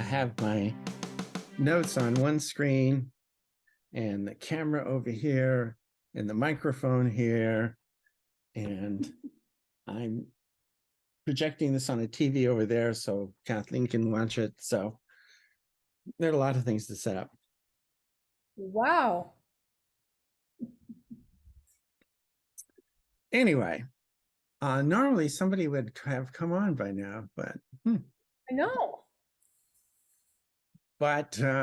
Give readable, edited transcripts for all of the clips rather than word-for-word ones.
have my notes on one screen and the camera over here and the microphone here, and I'm projecting this on a TV over there so Kathleen can watch it. So there are a lot of things to set up. Wow. Anyway, normally somebody would have come on by now, but I know.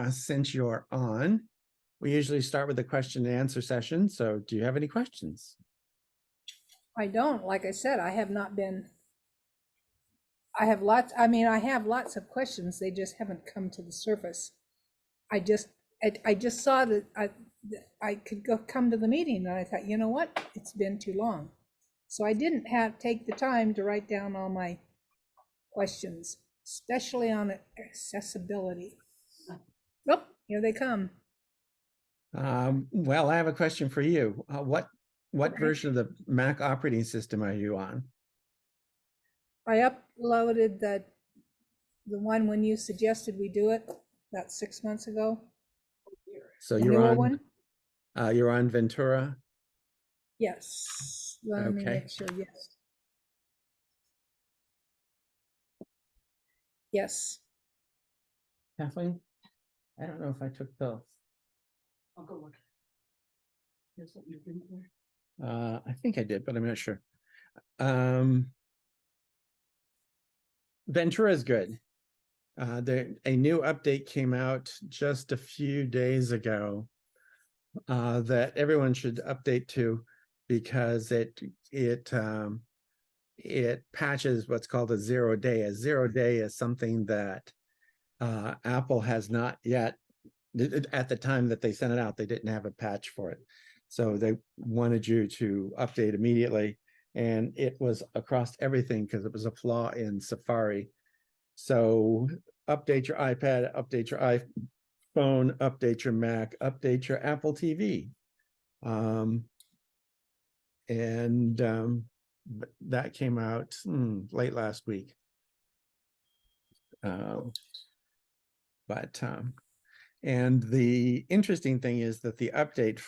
since you're on, we usually start with a question and answer session. So do you have any questions? I don't. Like I said, I have not been. I have lots. I mean, I have lots of questions. They just haven't come to the surface. I just saw that I could come to the meeting, and I thought, you know what? It's been too long, so I didn't take the time to write down all my questions, especially on accessibility. Oh, here they come. Well, I have a question for you. What Okay. version of the Mac operating system are you on? I uploaded the one when you suggested we do it about 6 months ago. So The you're newer on one? you're on Ventura. Yes. Let me Okay. make sure. Yes. Yes. Kathleen, I don't know if I took the. I'll go look. Here's what you've been there. I think I did, but I'm not sure. Ventura is good. A new update came out just a few days ago that everyone should update to, because it patches what's called a 0 day. A 0 day is something that Apple has not yet. At the time that they sent it out, they didn't have a patch for it. So they wanted you to update immediately. And it was across everything because it was a flaw in Safari. So update your iPad, update your iPhone, update your Mac, update your Apple TV. That came out late last week. And the interesting thing is that the update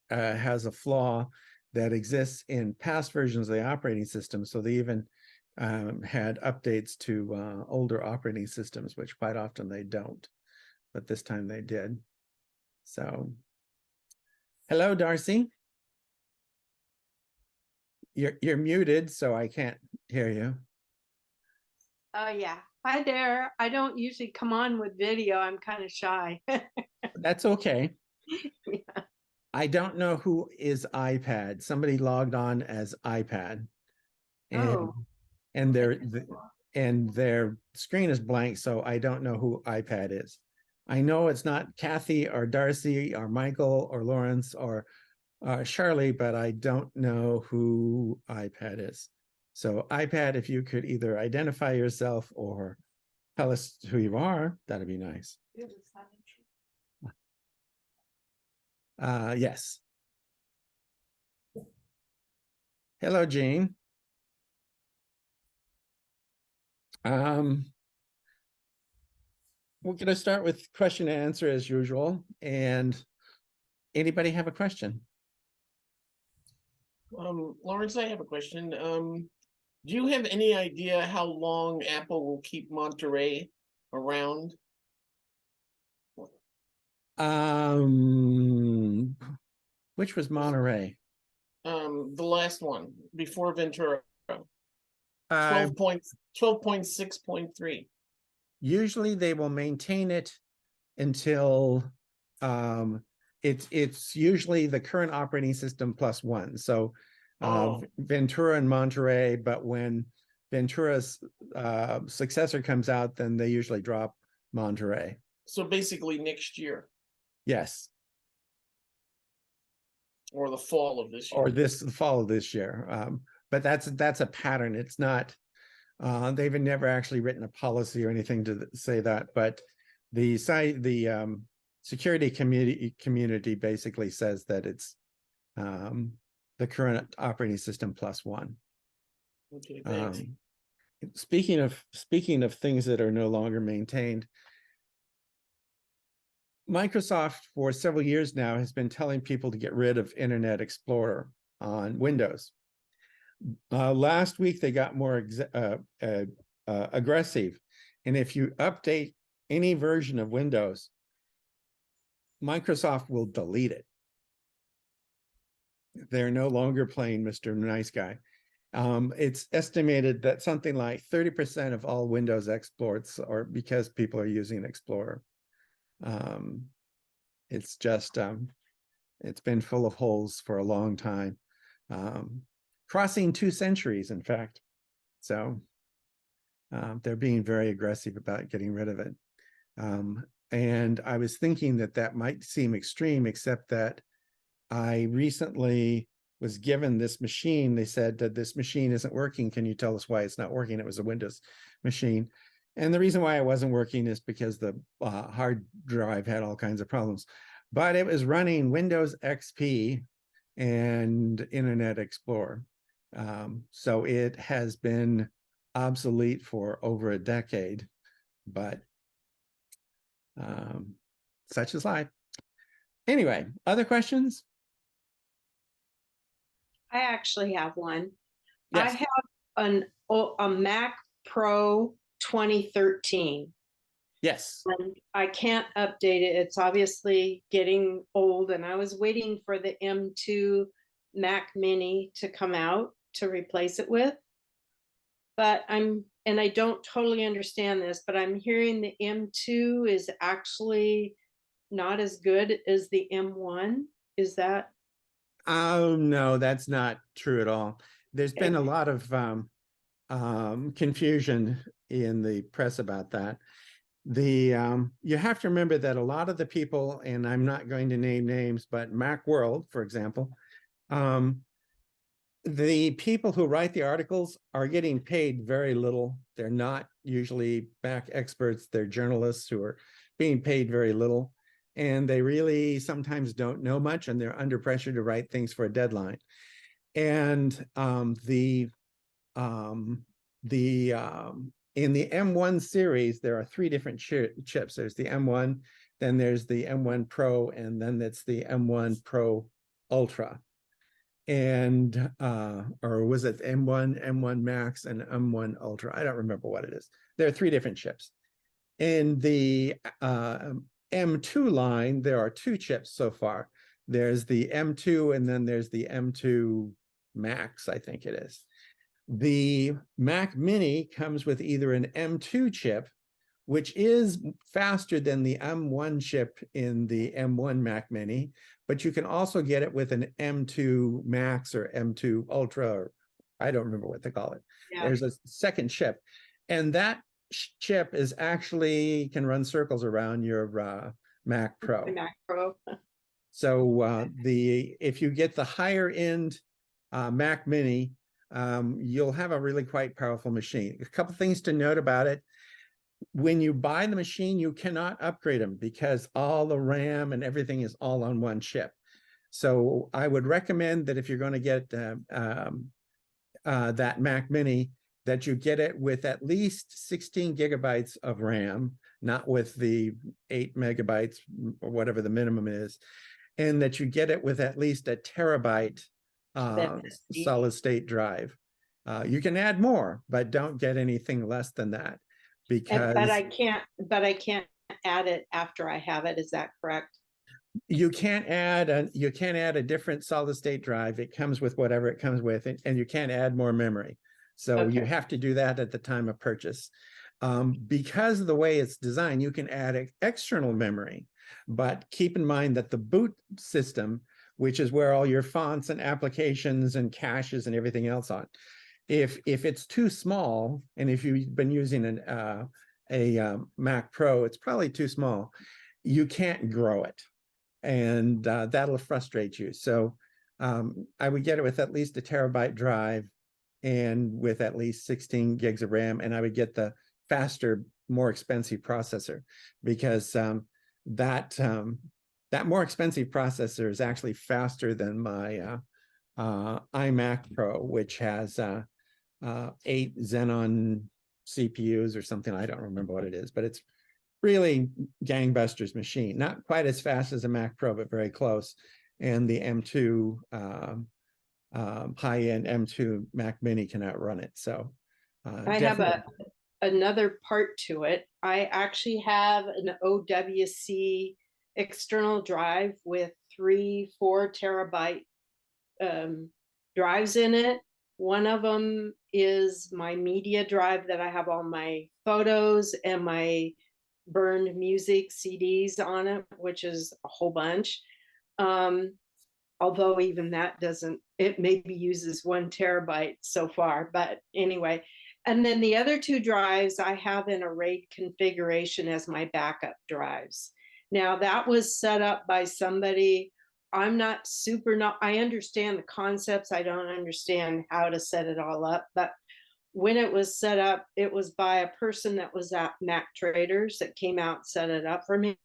has a flaw that exists in past versions of the operating system. So they even had updates to older operating systems, which quite often they don't, but this time they did. So, hello, Darcy. You're muted, so I can't hear you. Oh, yeah. Hi there. I don't usually come on with video. I'm kind of shy. That's okay. Yeah. I don't know who is iPad. Somebody logged on as iPad, and their screen is blank, so I don't know who iPad is. I know it's not Kathy or Darcy or Michael or Lawrence or Charlie, but I don't know who iPad is. So iPad, if you could either identify yourself or tell us who you are, that'd be nice. Yes. Hello, Jean. We're going to start with question and answer as usual. And anybody have a question? Lawrence, I have a question. Do you have any idea how long Apple will keep Monterey around? Which was Monterey? The last one before Ventura. 12.6.3. Usually they will maintain it until it's usually the current operating system plus one. So Ventura and Monterey, but when Ventura's successor comes out, then they usually drop Monterey. So basically next year. Yes. Or the fall of this year. Or the fall of this year. But that's a pattern. It's not, they've never actually written a policy or anything to say that, but the security community basically says that it's the current operating system plus one. Okay, thanks. Speaking of things that are no longer maintained, Microsoft for several years now has been telling people to get rid of Internet Explorer on Windows. Last week they got more aggressive, and if you update any version of Windows, Microsoft will delete it. They're no longer playing Mr. Nice Guy. It's estimated that something like 30% of all Windows exploits are because people are using Explorer. It's just, it's been full of holes for a long time. Crossing 2 centuries, in fact. So they're being very aggressive about getting rid of it. And I was thinking that that might seem extreme, except that I recently was given this machine. They said that this machine isn't working. Can you tell us why it's not working? It was a Windows machine. And the reason why it wasn't working is because the hard drive had all kinds of problems. But it was running Windows XP and Internet Explorer. So it has been obsolete for over a decade, but such is life. Anyway, other questions? I actually have one. Yes. I have a Mac Pro 2013. Yes. And I can't update it. It's obviously getting old, and I was waiting for the M2 Mac Mini to come out to replace it with. But and I don't totally understand this, but I'm hearing the M2 is actually not as good as the M1. Is that? Oh, no, that's not true at all. There's been a lot of confusion in the press about that. You have to remember that a lot of the people, and I'm not going to name names, but Macworld, for example, the people who write the articles are getting paid very little. They're not usually Mac experts. They're journalists who are being paid very little. And they really sometimes don't know much, and they're under pressure to write things for a deadline. And in the M1 series, there are 3 different chips. There's the M1, then there's the M1 Pro, and then it's the M1 Pro Ultra. And or was it M1, M1 Max, and M1 Ultra? I don't remember what it is. There are 3 different chips. In the M2 line, there are 2 chips so far. There's the M2, and then there's the M2 Max, I think it is. The Mac Mini comes with either an M2 chip, which is faster than the M1 chip in the M1 Mac Mini, but you can also get it with an M2 Max or M2 Ultra, or I don't remember what they call it. Yeah. There's a second chip, and that chip is actually can run circles around your Mac Pro. Mac Pro. So if you get the higher end Mac Mini, you'll have a really quite powerful machine. A couple things to note about it. When you buy the machine, you cannot upgrade them because all the RAM and everything is all on one chip. So I would recommend that if you're going to get that Mac Mini, that you get it with at least 16 gigabytes of RAM, not with the 8 megabytes or whatever the minimum is, and that you get it with at least a terabyte solid state drive. You can add more, but don't get anything less than that. Because but I can't add it after I have it. Is that correct? You can't add a different solid state drive. It comes with whatever it comes with, and you can't add more memory. So okay. You have to do that at the time of purchase. Because of the way it's designed, you can add external memory, but keep in mind that the boot system, which is where all your fonts and applications and caches and everything else on, if it's too small, and if you've been using a Mac Pro, it's probably too small, you can't grow it, and that'll frustrate you. So I would get it with at least a terabyte drive and with at least 16 gigs of RAM, and I would get the faster, more expensive processor, because that more expensive processor is actually faster than my iMac Pro, which has 8 Xenon CPUs or something. I don't remember what it is, but it's really gangbusters machine. Not quite as fast as a Mac Pro, but very close. And the M2 high-end M2 Mac Mini can outrun it. So I have another part to it. I actually have an OWC external drive with 3-4 terabyte drives in it. One of them is my media drive that I have all my photos and my burned music CDs on it, which is a whole bunch. Although even that doesn't, it maybe uses 1 terabyte so far, but anyway. And then the other 2 drives I have in a RAID configuration as my backup drives. Now that was set up by somebody. I'm not I understand the concepts. I don't understand how to set it all up, but when it was set up, it was by a person that was at Mac Traders that came out and set it up for me.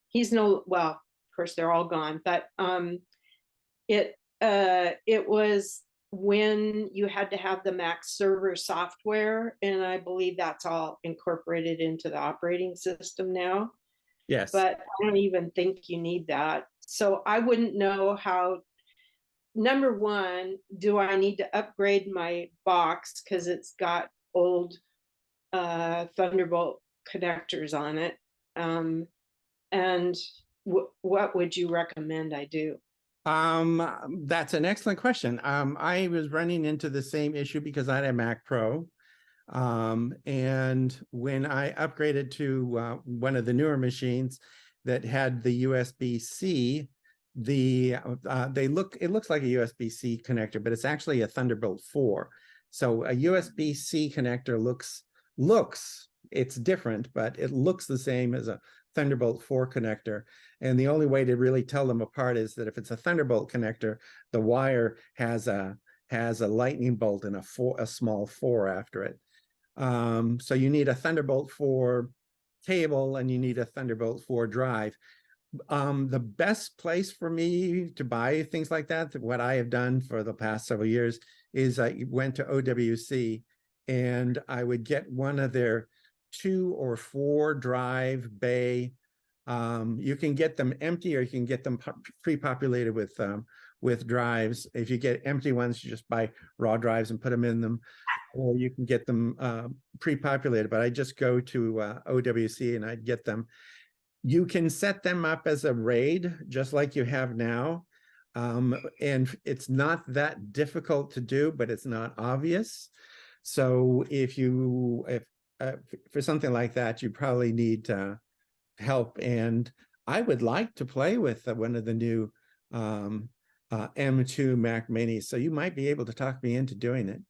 He's well, of course they're all gone, but it was when you had to have the Mac server software, and I believe that's all incorporated into the operating system now. Yes. But I don't even think you need that. So I wouldn't know how. Number one, do I need to upgrade my box because it's got old Thunderbolt connectors on it? And what would you recommend I do? That's an excellent question. I was running into the same issue because I had a Mac Pro. And when I upgraded to one of the newer machines that had the USB-C, it looks like a USB-C connector, but it's actually a Thunderbolt 4. So a USB-C connector looks it's different, but it looks the same as a Thunderbolt 4 connector. And the only way to really tell them apart is that if it's a Thunderbolt connector, the wire has a lightning bolt and a small 4 after it. So you need a Thunderbolt 4 cable and you need a Thunderbolt 4 drive. The best place for me to buy things like that, what I have done for the past several years, is I went to OWC and I would get one of their 2 or 4 drive bay. You can get them empty or you can get them pre-populated with drives. If you get empty ones, you just buy raw drives and put them in them, or you can get them pre-populated. But I just go to OWC and I'd get them. You can set them up as a RAID, just like you have now. And it's not that difficult to do, but it's not obvious. So if for something like that, you probably need help. And I would like to play with one of the new M2 Mac Minis. So you might be able to talk me into doing it.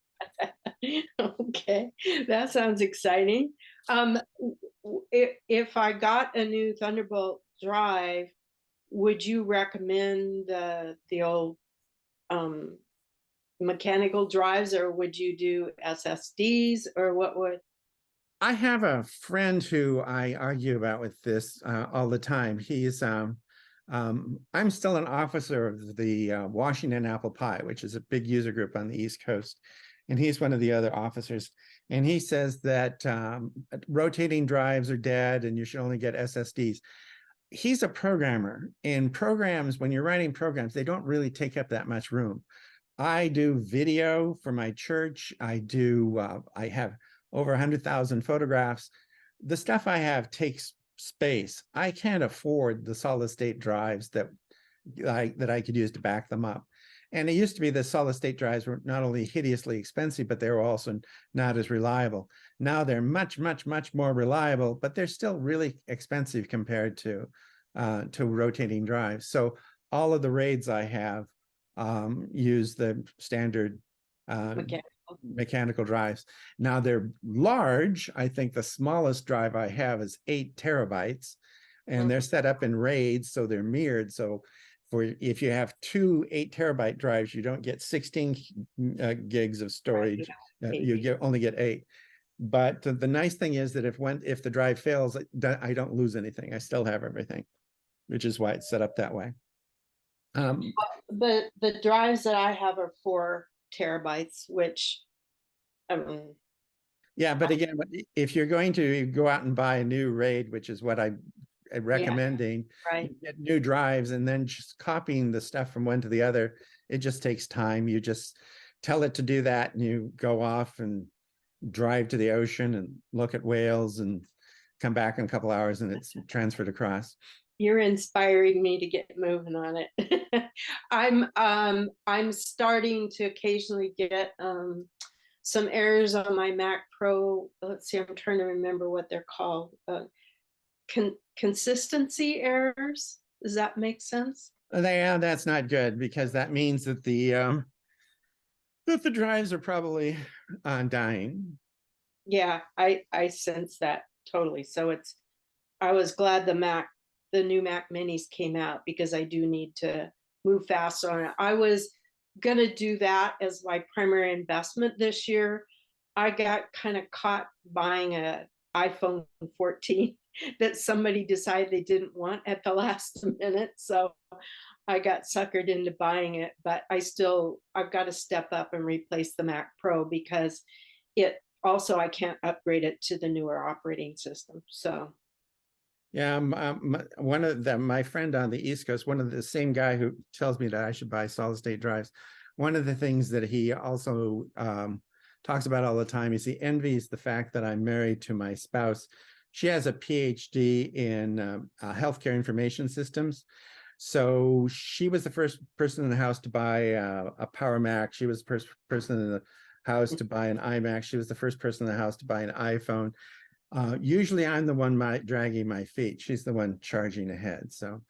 Okay, that sounds exciting. If I got a new Thunderbolt drive, would you recommend the old mechanical drives, or would you do SSDs, or what would? I have a friend who I argue about with this all the time. He's I'm still an officer of the Washington Apple Pie, which is a big user group on the East Coast. And he's one of the other officers. And he says that rotating drives are dead and you should only get SSDs. He's a programmer, and programs, when you're writing programs, they don't really take up that much room. I do video for my church. I have over 100,000 photographs. The stuff I have takes space. I can't afford the solid state drives that I could use to back them up. And it used to be the solid state drives were not only hideously expensive, but they were also not as reliable. Now they're much, much, much more reliable, but they're still really expensive compared to rotating drives. So all of the RAIDs I have use the standard mechanical drives. Now they're large. I think the smallest drive I have is 8 terabytes, and they're set up in RAIDs, so they're mirrored. So if you have 2 8-terabyte drives, you don't get 16 gigs of storage. You only get 8. But the nice thing is that if the drive fails, I don't lose anything. I still have everything, which is why it's set up that way. The drives that I have are 4 terabytes, which Yeah, but again, if you're going to go out and buy a new RAID, which is what I'm recommending, Right. you get new drives and then just copying the stuff from one to the other, it just takes time. You just tell it to do that and you go off and drive to the ocean and look at whales and come back in a couple hours and it's transferred across. You're inspiring me to get moving on it. I'm starting to occasionally get some errors on my Mac Pro. Let's see, I'm trying to remember what they're called. Consistency errors. Does that make sense? Yeah, that's not good because that means that the drives are probably dying. Yeah, I sense that totally. So I was glad the new Mac Minis came out because I do need to move fast on it. I was gonna do that as my primary investment this year. I got kind of caught buying a iPhone 14 that somebody decided they didn't want at the last minute. So I got suckered into buying it, but I've got to step up and replace the Mac Pro because I can't upgrade it to the newer operating system. So Yeah, one of them, my friend on the East Coast, one of the same guy who tells me that I should buy solid state drives. One of the things that he also talks about all the time is he envies the fact that I'm married to my spouse. She has a PhD in healthcare information systems. So she was the first person in the house to buy a Power Mac. She was the first person in the house to buy an iMac. She was the first person in the house to buy an iPhone. Usually I'm the one dragging my feet. She's the one charging ahead. So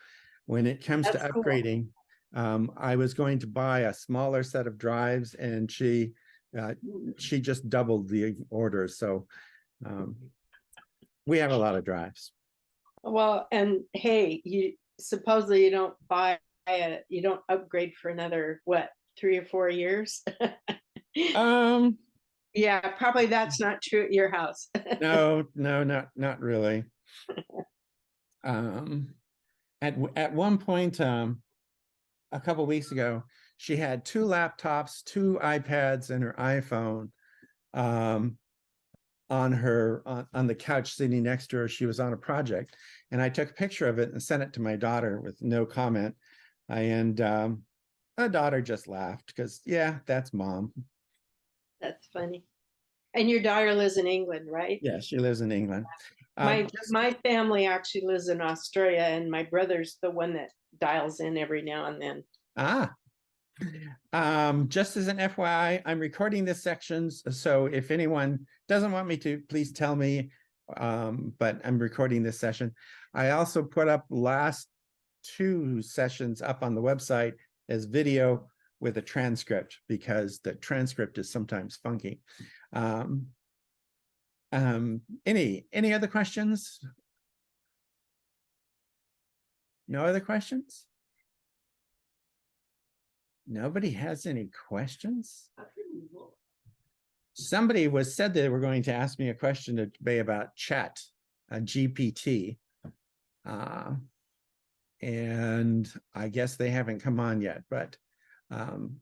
when it comes to That's cool. upgrading, I was going to buy a smaller set of drives and she just doubled the order. So we have a lot of drives. Well, and hey, you supposedly you don't upgrade for another what, 3 or 4 years? Yeah, probably that's not true at your house. No, not really. At one point, a couple weeks ago, she had 2 laptops, 2 iPads, and her iPhone on the couch sitting next to her. She was on a project, and I took a picture of it and sent it to my daughter with no comment. And my daughter just laughed because, yeah, that's mom. That's funny. And your daughter lives in England, right? Yeah, she lives in England. My family actually lives in Australia, and my brother's the one that dials in every now and then. Just as an FYI, I'm recording this section, so if anyone doesn't want me to, please tell me. But I'm recording this session. I also put up last 2 sessions up on the website as video with a transcript because the transcript is sometimes funky. Any other questions? No other questions? Nobody has any questions? Somebody said they were going to ask me a question today about chat, GPT. And I guess they haven't come on yet, but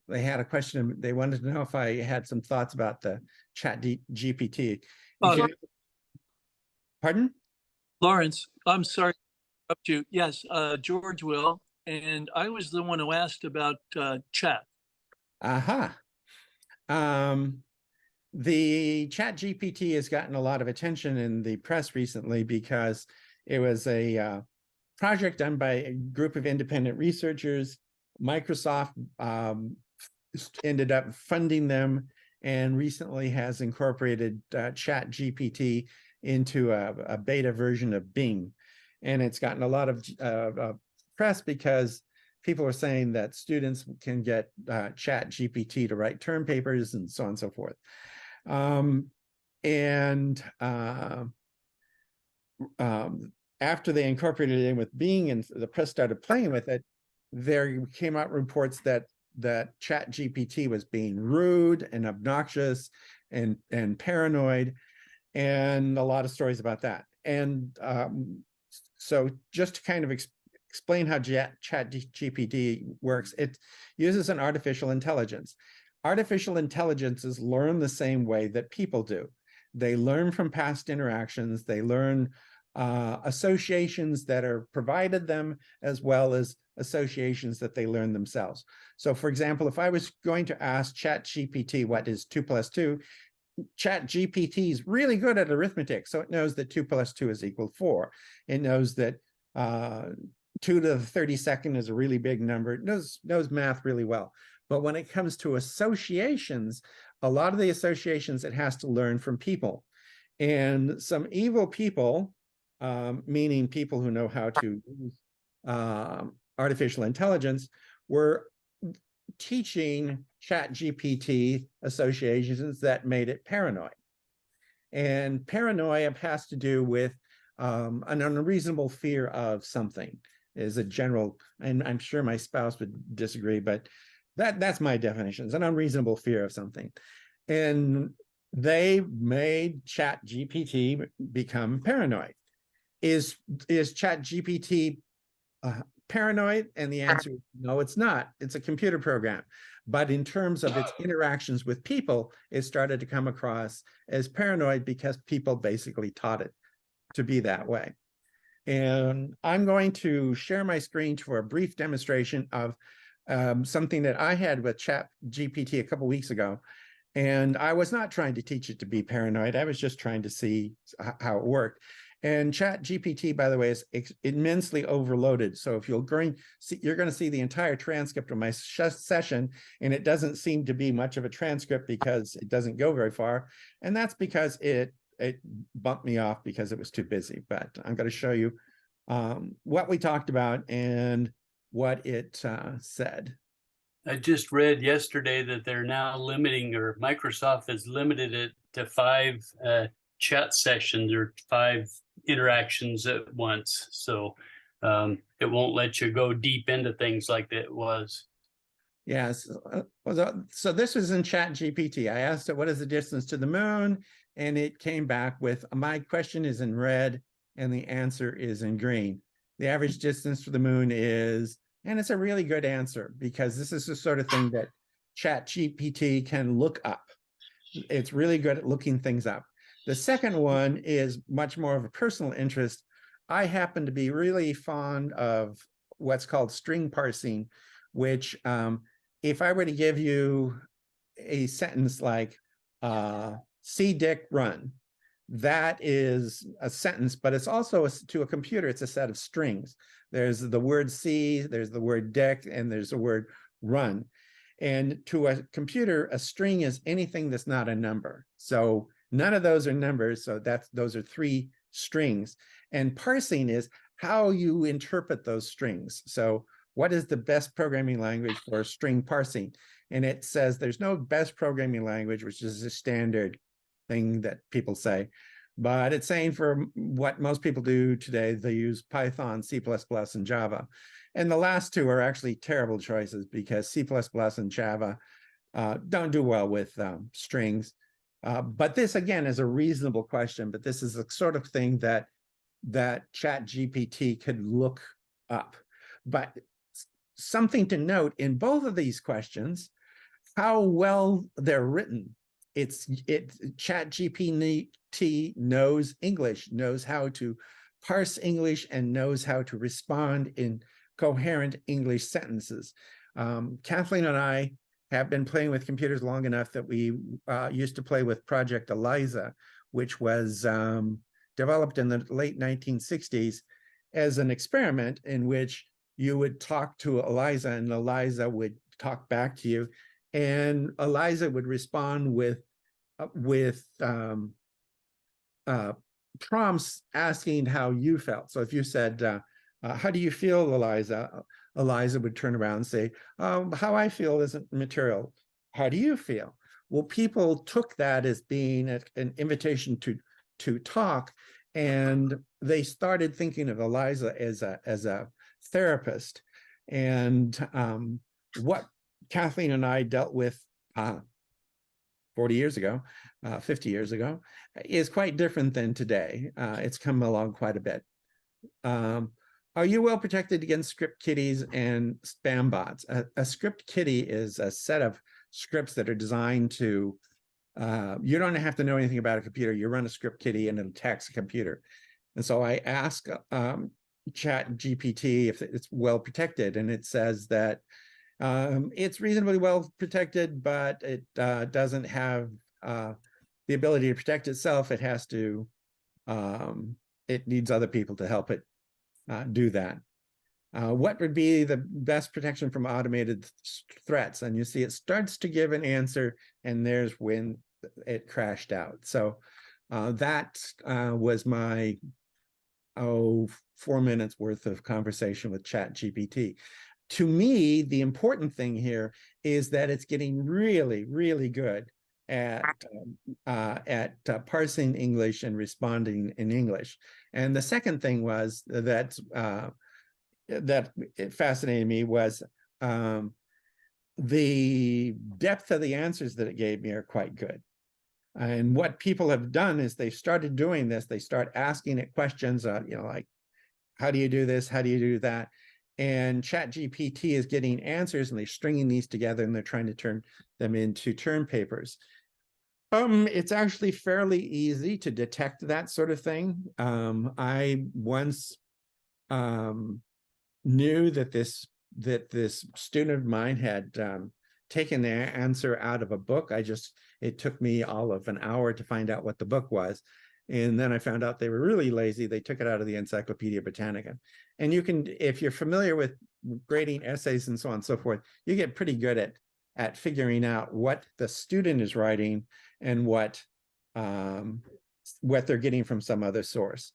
they had a question. They wanted to know if I had some thoughts about the chat GPT. Pardon? Lawrence, I'm sorry to interrupt you. Yes, George will. And I was the one who asked about chat. Aha. The chat GPT has gotten a lot of attention in the press recently because it was a project done by a group of independent researchers. Microsoft ended up funding them and recently has incorporated chat GPT into a beta version of Bing. And it's gotten a lot of press because people are saying that students can get chat GPT to write term papers and so on and so forth. After they incorporated it in with Bing and the press started playing with it, there came out reports that chat GPT was being rude and obnoxious and paranoid, and a lot of stories about that. And so just to kind of explain how chat GPT works, it uses an artificial intelligence. Artificial intelligences learn the same way that people do. They learn from past interactions. They learn associations that are provided them, as well as associations that they learn themselves. So for example, if I was going to ask ChatGPT what is 2 plus 2, ChatGPT is really good at arithmetic. So it knows that 2 plus 2 is equal 4. It knows that 2 to the 32nd is a really big number. It knows math really well. But when it comes to associations, a lot of the associations it has to learn from people. And some evil people, meaning people who know how to use artificial intelligence, were teaching ChatGPT associations that made it paranoid. And paranoia has to do with an unreasonable fear of something, is a general, and I'm sure my spouse would disagree, but that's my definition. It's an unreasonable fear of something. And they made ChatGPT become paranoid. Is ChatGPT paranoid? And the answer is no, it's not. It's a computer program. But in terms of its interactions with people, it started to come across as paranoid because people basically taught it to be that way. And I'm going to share my screen for a brief demonstration of something that I had with ChatGPT a couple weeks ago. And I was not trying to teach it to be paranoid. I was just trying to see how it worked. And ChatGPT, by the way, is immensely overloaded. So if you're going to see the entire transcript of my session, and it doesn't seem to be much of a transcript because it doesn't go very far. And that's because it bumped me off because it was too busy. But I'm going to show you what we talked about and what it said. I just read yesterday that they're now limiting, or Microsoft has limited it to 5 chat sessions or 5 interactions at once. So it won't let you go deep into things like that was. Yes. So this was in ChatGPT. I asked it, what is the distance to the moon? And it came back with, my question is in red and the answer is in green. The average distance to the moon is, and it's a really good answer because this is the sort of thing that ChatGPT can look up. It's really good at looking things up. The second one is much more of a personal interest. I happen to be really fond of what's called string parsing, which if I were to give you a sentence like, see Dick run, that is a sentence, but it's also to a computer, it's a set of strings. There's the word see, there's the word Dick, and there's the word run. And to a computer, a string is anything that's not a number. So none of those are numbers. So those are 3 strings. And parsing is how you interpret those strings. So what is the best programming language for string parsing? And it says there's no best programming language, which is a standard thing that people say. But it's saying for what most people do today, they use Python, C++, and Java. And the last 2 are actually terrible choices because C++ and Java don't do well with strings. But this, again, is a reasonable question, but this is the sort of thing that ChatGPT could look up. But something to note in both of these questions, how well they're written. ChatGPT knows English, knows how to parse English, and knows how to respond in coherent English sentences. Kathleen and I have been playing with computers long enough that we used to play with Project Eliza, which was developed in the late 1960s as an experiment in which you would talk to Eliza and Eliza would talk back to you, and Eliza would respond with prompts asking how you felt. So if you said, how do you feel, Eliza? Eliza would turn around and say, how I feel isn't material. How do you feel? Well, people took that as being an invitation to talk, and they started thinking of Eliza as a therapist. And what Kathleen and I dealt with 40 years ago, 50 years ago, is quite different than today. It's come along quite a bit. Are you well protected against script kiddies and spam bots? A script kiddie is a set of scripts that are designed to You don't have to know anything about a computer. You run a script kiddie and it'll tax a computer. And so I ask Chat GPT if it's well protected, and it says that it's reasonably well protected, but it doesn't have the ability to protect itself. It has to, it needs other people to help it do that. What would be the best protection from automated threats? And you see it starts to give an answer, and there's when it crashed out. So that was my 4 minutes worth of conversation with Chat GPT. To me, the important thing here is that it's getting really, really good at parsing English and responding in English. And the second thing was that that it fascinated me was the depth of the answers that it gave me are quite good. And what people have done is they've started doing this. They start asking it questions, you know, like, how do you do this? How do you do that? And ChatGPT is getting answers, and they're stringing these together, and they're trying to turn them into term papers. It's actually fairly easy to detect that sort of thing. I once knew that this student of mine had taken the answer out of a book. It took me all of an hour to find out what the book was. And then I found out they were really lazy. They took it out of the Encyclopedia Britannica. And you can, if you're familiar with grading essays and so on and so forth, you get pretty good at figuring out what the student is writing and what they're getting from some other source.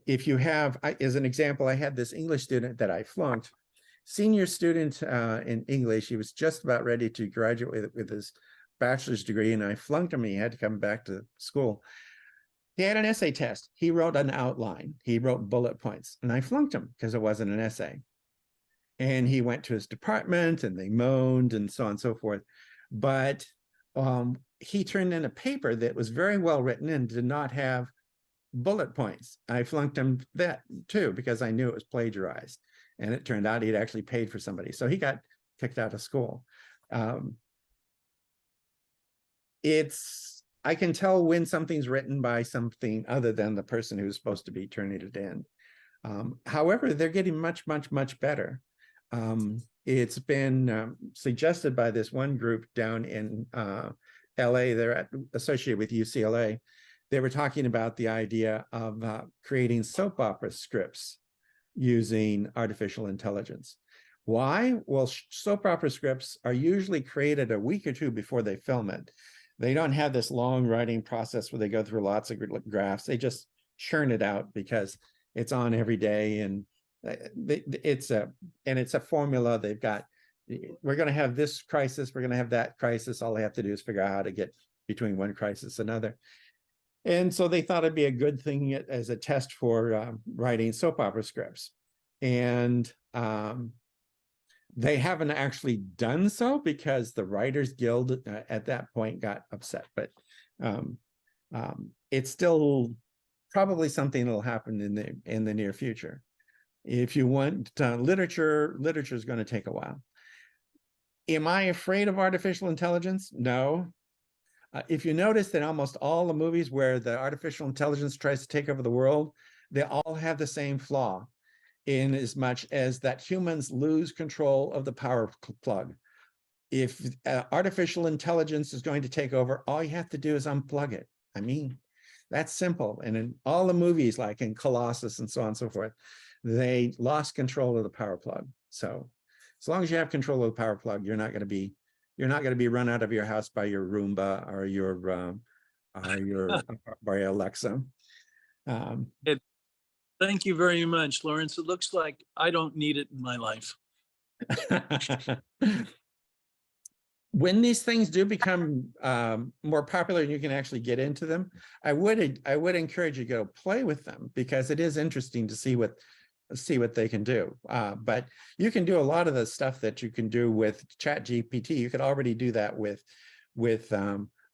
If you have, as an example, I had this English student that I flunked, senior student in English. He was just about ready to graduate with his bachelor's degree, and I flunked him. He had to come back to school. He had an essay test. He wrote an outline. He wrote bullet points, and I flunked him because it wasn't an essay. And he went to his department, and they moaned and so on and so forth. But he turned in a paper that was very well written and did not have bullet points. I flunked him that too because I knew it was plagiarized, and it turned out he'd actually paid for somebody, so he got kicked out of school. I can tell when something's written by something other than the person who's supposed to be turning it in. However, they're getting much, much, much better. It's been suggested by this one group down in LA. They're associated with UCLA. They were talking about the idea of creating soap opera scripts using artificial intelligence. Why? Well, soap opera scripts are usually created a week or two before they film it. They don't have this long writing process where they go through lots of drafts. They just churn it out because it's on every day, and it's a formula. They've got, we're going to have this crisis, we're going to have that crisis. All they have to do is figure out how to get between one crisis and another. And so they thought it'd be a good thing as a test for writing soap opera scripts. And they haven't actually done so because the Writers Guild at that point got upset. But it's still probably something that'll happen in the near future. If you want literature is going to take a while. Am I afraid of artificial intelligence? No. If you notice that almost all the movies where the artificial intelligence tries to take over the world, they all have the same flaw, in as much as that humans lose control of the power plug. If artificial intelligence is going to take over, all you have to do is unplug it. I mean, that's simple. And in all the movies, like in Colossus and so on and so forth, they lost control of the power plug. So as long as you have control of the power plug, you're not going to be run out of your house by your Roomba or your by Alexa. Thank you very much, Lawrence. It looks like I don't need it in my life. When these things do become more popular and you can actually get into them, I would encourage you to go play with them, because it is interesting to see what they can do. But you can do a lot of the stuff that you can do with ChatGPT. You could already do that with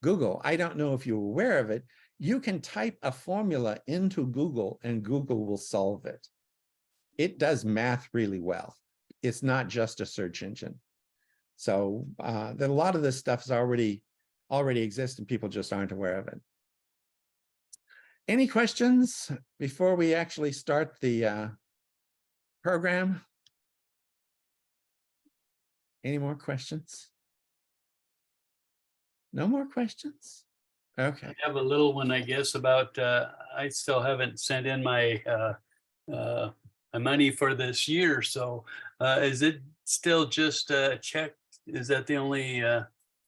Google. I don't know if you're aware of it. You can type a formula into Google and Google will solve it. It does math really well. It's not just a search engine. So a lot of this stuff is already already exist and people just aren't aware of it. Any questions before we actually start the program? Any more questions? No more questions? Okay. I have a little one, I guess, about, I still haven't sent in my my money for this year, so is it still just a check? Is that the only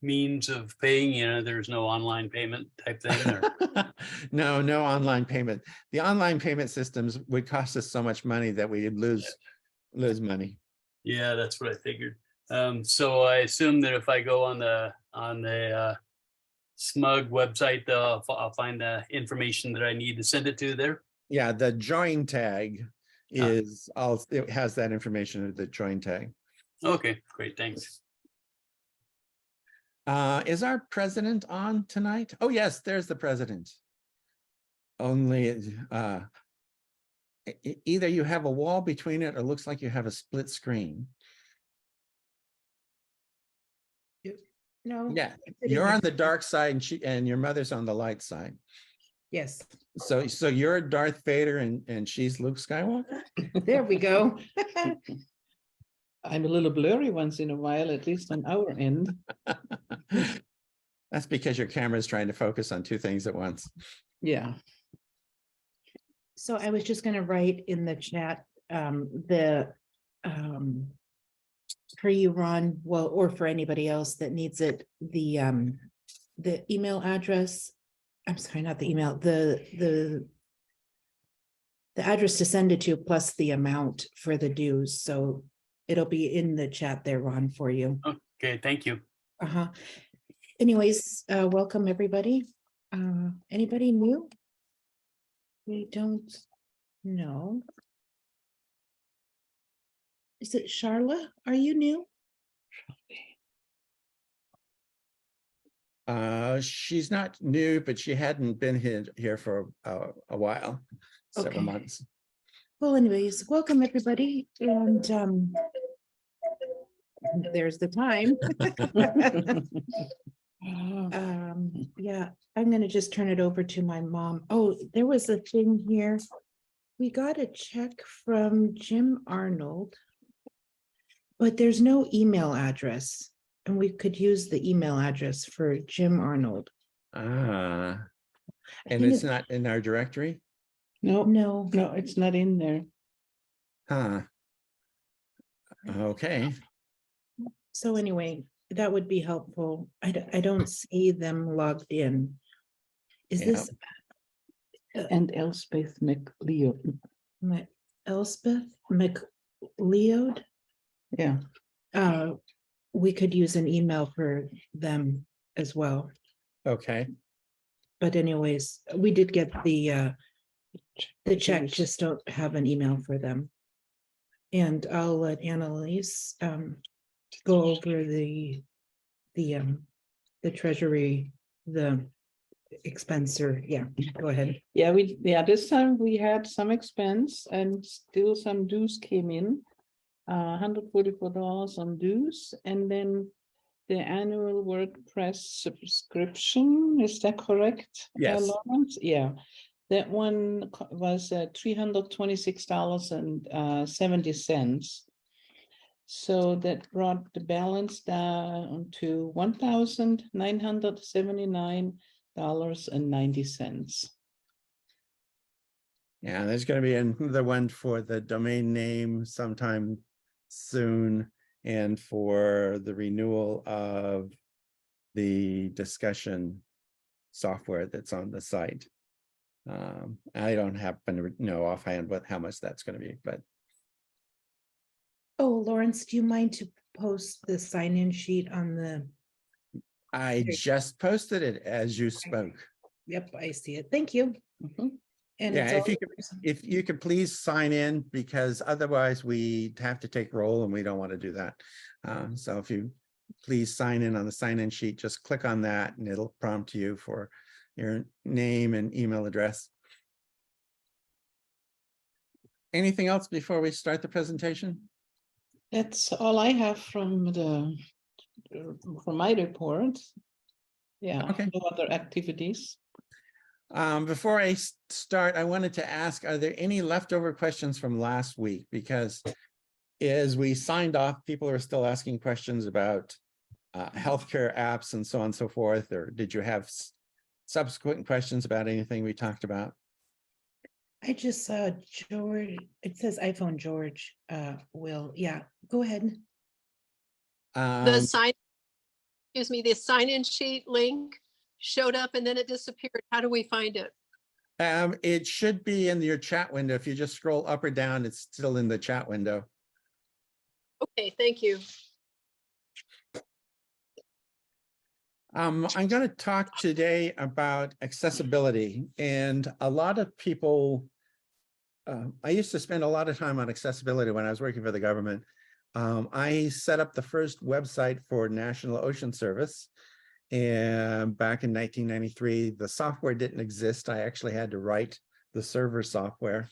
means of paying? You know, there's no online payment type thing, or? No, no online payment. The online payment systems would cost us so much money that we'd lose money. Yeah, that's what I figured. So I assume that if I go on the Smug website, I'll find the information that I need to send it to there. Yeah, the join tag is it has that information at the join tag. Okay, great, thanks. Is our president on tonight? Oh, yes, there's the president. Only either you have a wall between it or looks like you have a split screen. No. Yeah, sitting you're on next- the dark side and your mother's on the light side. Yes, So you're Darth Vader and she's Luke Skywalker? there we go. I'm a little blurry once in a while, at least on our end. That's because your camera is trying to focus on two things at once. Yeah. So I was just gonna write in the chat, for you, Ron, well, or for anybody else that needs it, the email address. I'm sorry, not the email, the address to send it to plus the amount for the dues. So it'll be in the chat there, Ron, for you. Okay, thank you. Uh-huh. Anyways, welcome, everybody. Anybody new? We don't know. Is it Charla? Are you new? She's not new, but she hadn't been here for a while, several Okay. months. Well, anyways, welcome, everybody. And there's the time. Yeah, I'm gonna just turn it over to my mom. Oh, there was a thing here. We got a check from Jim Arnold, but there's no email address, and we could use the email address for Jim Arnold. Ah, I and think it's not in our directory? No, No, no, it's not in there. Huh. Okay. so anyway, that would be helpful. I don't see them logged in. Is Yeah. this And Elspeth McLeod. Elspeth McLeod? Yeah. We could use an email for them as well. Okay. But anyways, we did get the check, Dues. just don't have an email for them. And I'll let Annalise go over the treasury, the expenser. Yeah, go ahead. Yeah, this time we had some expense and still some dues came in. $144 on dues, and then the annual WordPress subscription, is that correct? Yes. Lawrence? Yeah, that one was $326.70. So that brought the balance down to $1,979.90. Yeah, there's going to be another one for the domain name sometime soon, and for the renewal of the discussion software that's on the site. I don't happen to know offhand how much that's going to be, but Oh, Lawrence, do you mind to post the sign-in sheet on the? I just posted it as you spoke. Yep, I see it. Thank you. Mhm. And Yeah, it's if you could please sign in, because otherwise we have to take roll and we don't want to do that. So if you please sign in on the sign-in sheet, just click on that and it'll prompt you for your name and email address. Anything else before we start the presentation? That's all I have from my report. Yeah, Okay. no other activities. Before I start, I wanted to ask, are there any leftover questions from last week? Because as we signed off, people are still asking questions about healthcare apps and so on and so forth, or did you have subsequent questions about anything we talked about? I just saw George, it says iPhone George, Will, yeah, go ahead. The the sign-in sheet link showed up and then it disappeared. How do we find it? It should be in your chat window. If you just scroll up or down, it's still in the chat window. Okay, thank you. I'm going to talk today about accessibility, and a lot of people, I used to spend a lot of time on accessibility when I was working for the government. I set up the first website for National Ocean Service, and back in 1993, the software didn't exist. I actually had to write the server software.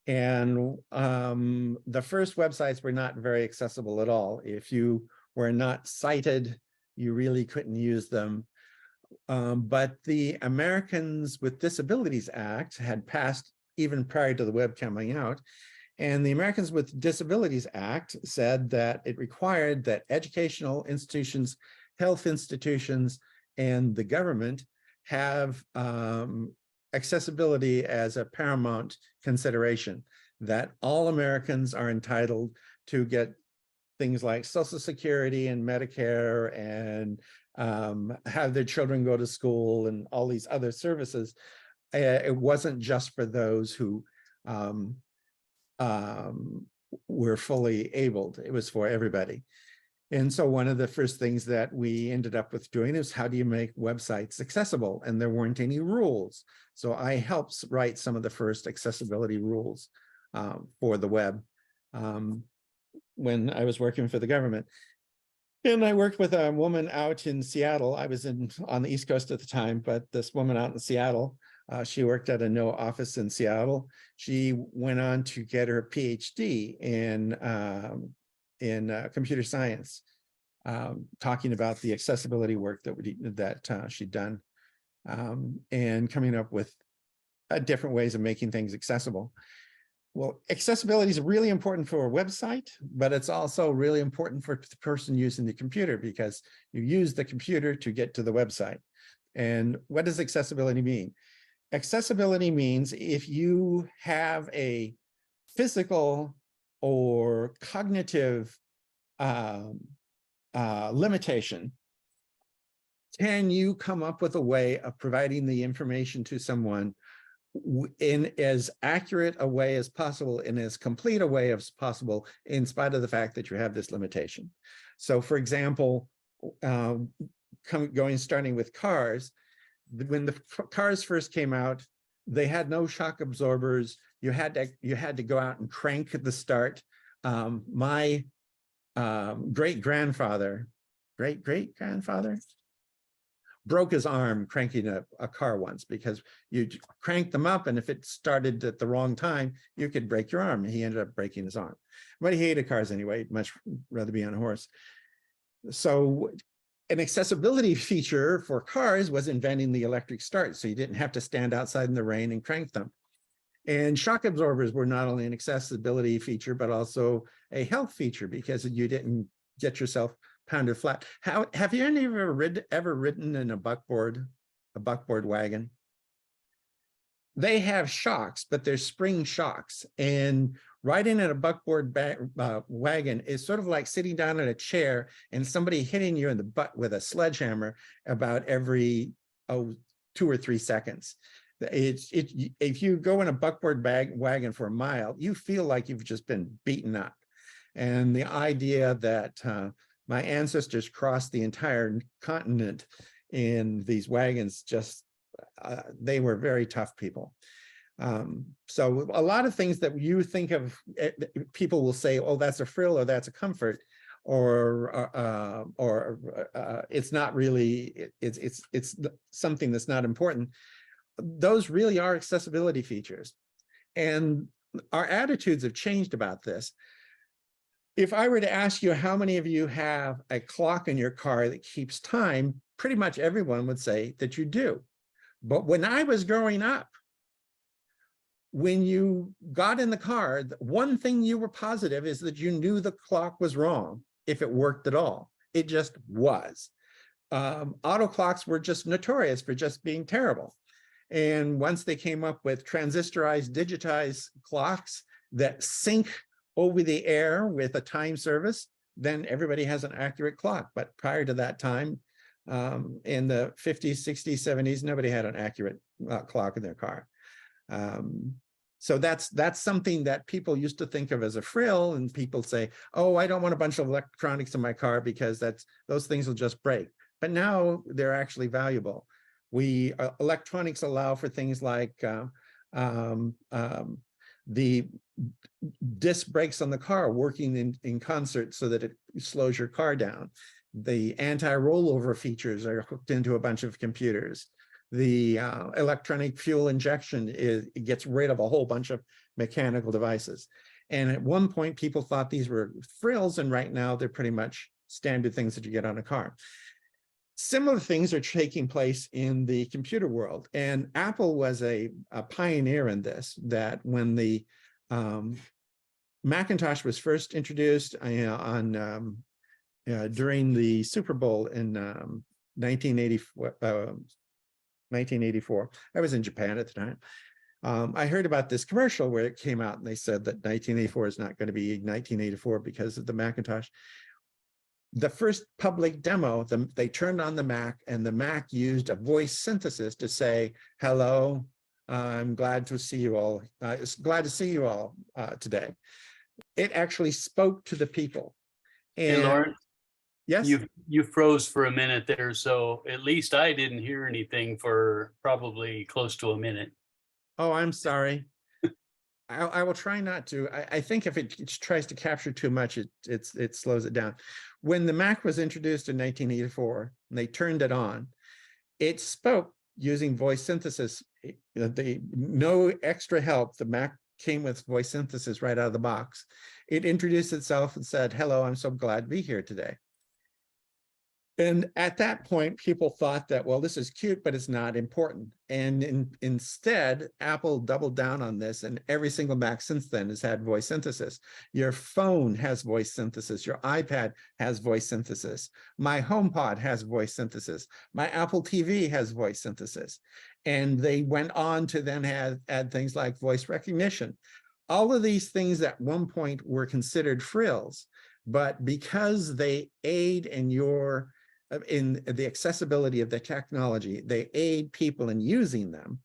And the first websites were not very accessible at all. If you were not sighted, you really couldn't use them. But the Americans with Disabilities Act had passed even prior to the web coming out. And the Americans with Disabilities Act said that it required that educational institutions, health institutions, and the government have accessibility as a paramount consideration, that all Americans are entitled to get things like Social Security and Medicare and have their children go to school and all these other services. It wasn't just for those who were fully abled. It was for everybody. And so one of the first things that we ended up with doing is, how do you make websites accessible? And there weren't any rules. So I helped write some of the first accessibility rules for the web when I was working for the government. And I worked with a woman out in Seattle. I was on the East Coast at the time, but this woman out in Seattle, she worked at a NO office in Seattle. She went on to get her PhD in computer science, talking about the accessibility work that she'd done, and coming up with different ways of making things accessible. Well, accessibility is really important for a website, but it's also really important for the person using the computer, because you use the computer to get to the website. And what does accessibility mean? Accessibility means if you have a physical or cognitive limitation, can you come up with a way of providing the information to someone in as accurate a way as possible, in as complete a way as possible, in spite of the fact that you have this limitation? So for example, starting with cars, when the cars first came out, they had no shock absorbers. You had to go out and crank the start. My great-grandfather broke his arm cranking a car once, because you cranked them up, and if it started at the wrong time, you could break your arm. He ended up breaking his arm. But he hated cars anyway. He'd much rather be on a horse. So an accessibility feature for cars was inventing the electric start, so you didn't have to stand outside in the rain and crank them. And shock absorbers were not only an accessibility feature, but also a health feature, because you didn't get yourself pounded flat. Have you ever ridden in a buckboard wagon? They have shocks, but they're spring shocks. And riding in a buckboard wagon is sort of like sitting down in a chair and somebody hitting you in the butt with a sledgehammer about every 2 or 3 seconds. If you go in a buckboard wagon for a mile, you feel like you've just been beaten up. And the idea that my ancestors crossed the entire continent in these wagons, they were very tough people. So a lot of things that you think of, people will say, oh, that's a frill, or that's a comfort, or it's not really, it's something that's not important. Those really are accessibility features. And our attitudes have changed about this. If I were to ask you how many of you have a clock in your car that keeps time, pretty much everyone would say that you do. But when I was growing up, when you got in the car, one thing you were positive is that you knew the clock was wrong if it worked at all. It just was. Auto clocks were just notorious for just being terrible. And once they came up with transistorized, digitized clocks that sync over the air with a time service, then everybody has an accurate clock. But prior to that time, in the 50s, 60s, 70s, nobody had an accurate clock in their car. So that's something that people used to think of as a frill, and people say, oh, I don't want a bunch of electronics in my car because those things will just break. But now they're actually valuable. Electronics allow for things like the disc brakes on the car working in concert so that it slows your car down. The anti-rollover features are hooked into a bunch of computers. The electronic fuel injection it gets rid of a whole bunch of mechanical devices. And at one point, people thought these were frills, and right now they're pretty much standard things that you get on a car. Similar things are taking place in the computer world, and Apple was a pioneer in this, that when the Macintosh was first introduced during the Super Bowl in 1984. I was in Japan at the time. I heard about this commercial where it came out and they said that 1984 is not going to be 1984 because of the Macintosh. The first public demo, they turned on the Mac, and the Mac used a voice synthesis to say, hello, I'm glad to see you all. Glad to see you all today. It actually spoke to the people. And Hey, Lauren, yes, you froze for a minute there, so at least I didn't hear anything for probably close to a minute. oh, I'm sorry. I will try not to. I think if it tries to capture too much, it slows it down. When the Mac was introduced in 1984, and they turned it on, it spoke using voice synthesis. No extra help. The Mac came with voice synthesis right out of the box. It introduced itself and said, hello, I'm so glad to be here today. And at that point, people thought that, well, this is cute, but it's not important. And instead, Apple doubled down on this, and every single Mac since then has had voice synthesis. Your phone has voice synthesis. Your iPad has voice synthesis. My HomePod has voice synthesis. My Apple TV has voice synthesis. And they went on to then add things like voice recognition. All of these things at one point were considered frills, but because they aid in the accessibility of the technology, they aid people in using them,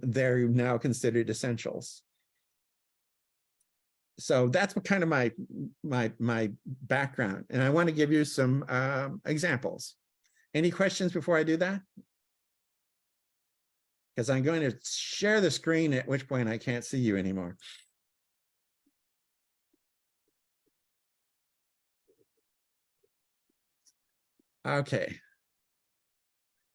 they're now considered essentials. So that's what kind of my background, and I want to give you some examples. Any questions before I do that? Because I'm going to share the screen, at which point I can't see you anymore. Okay.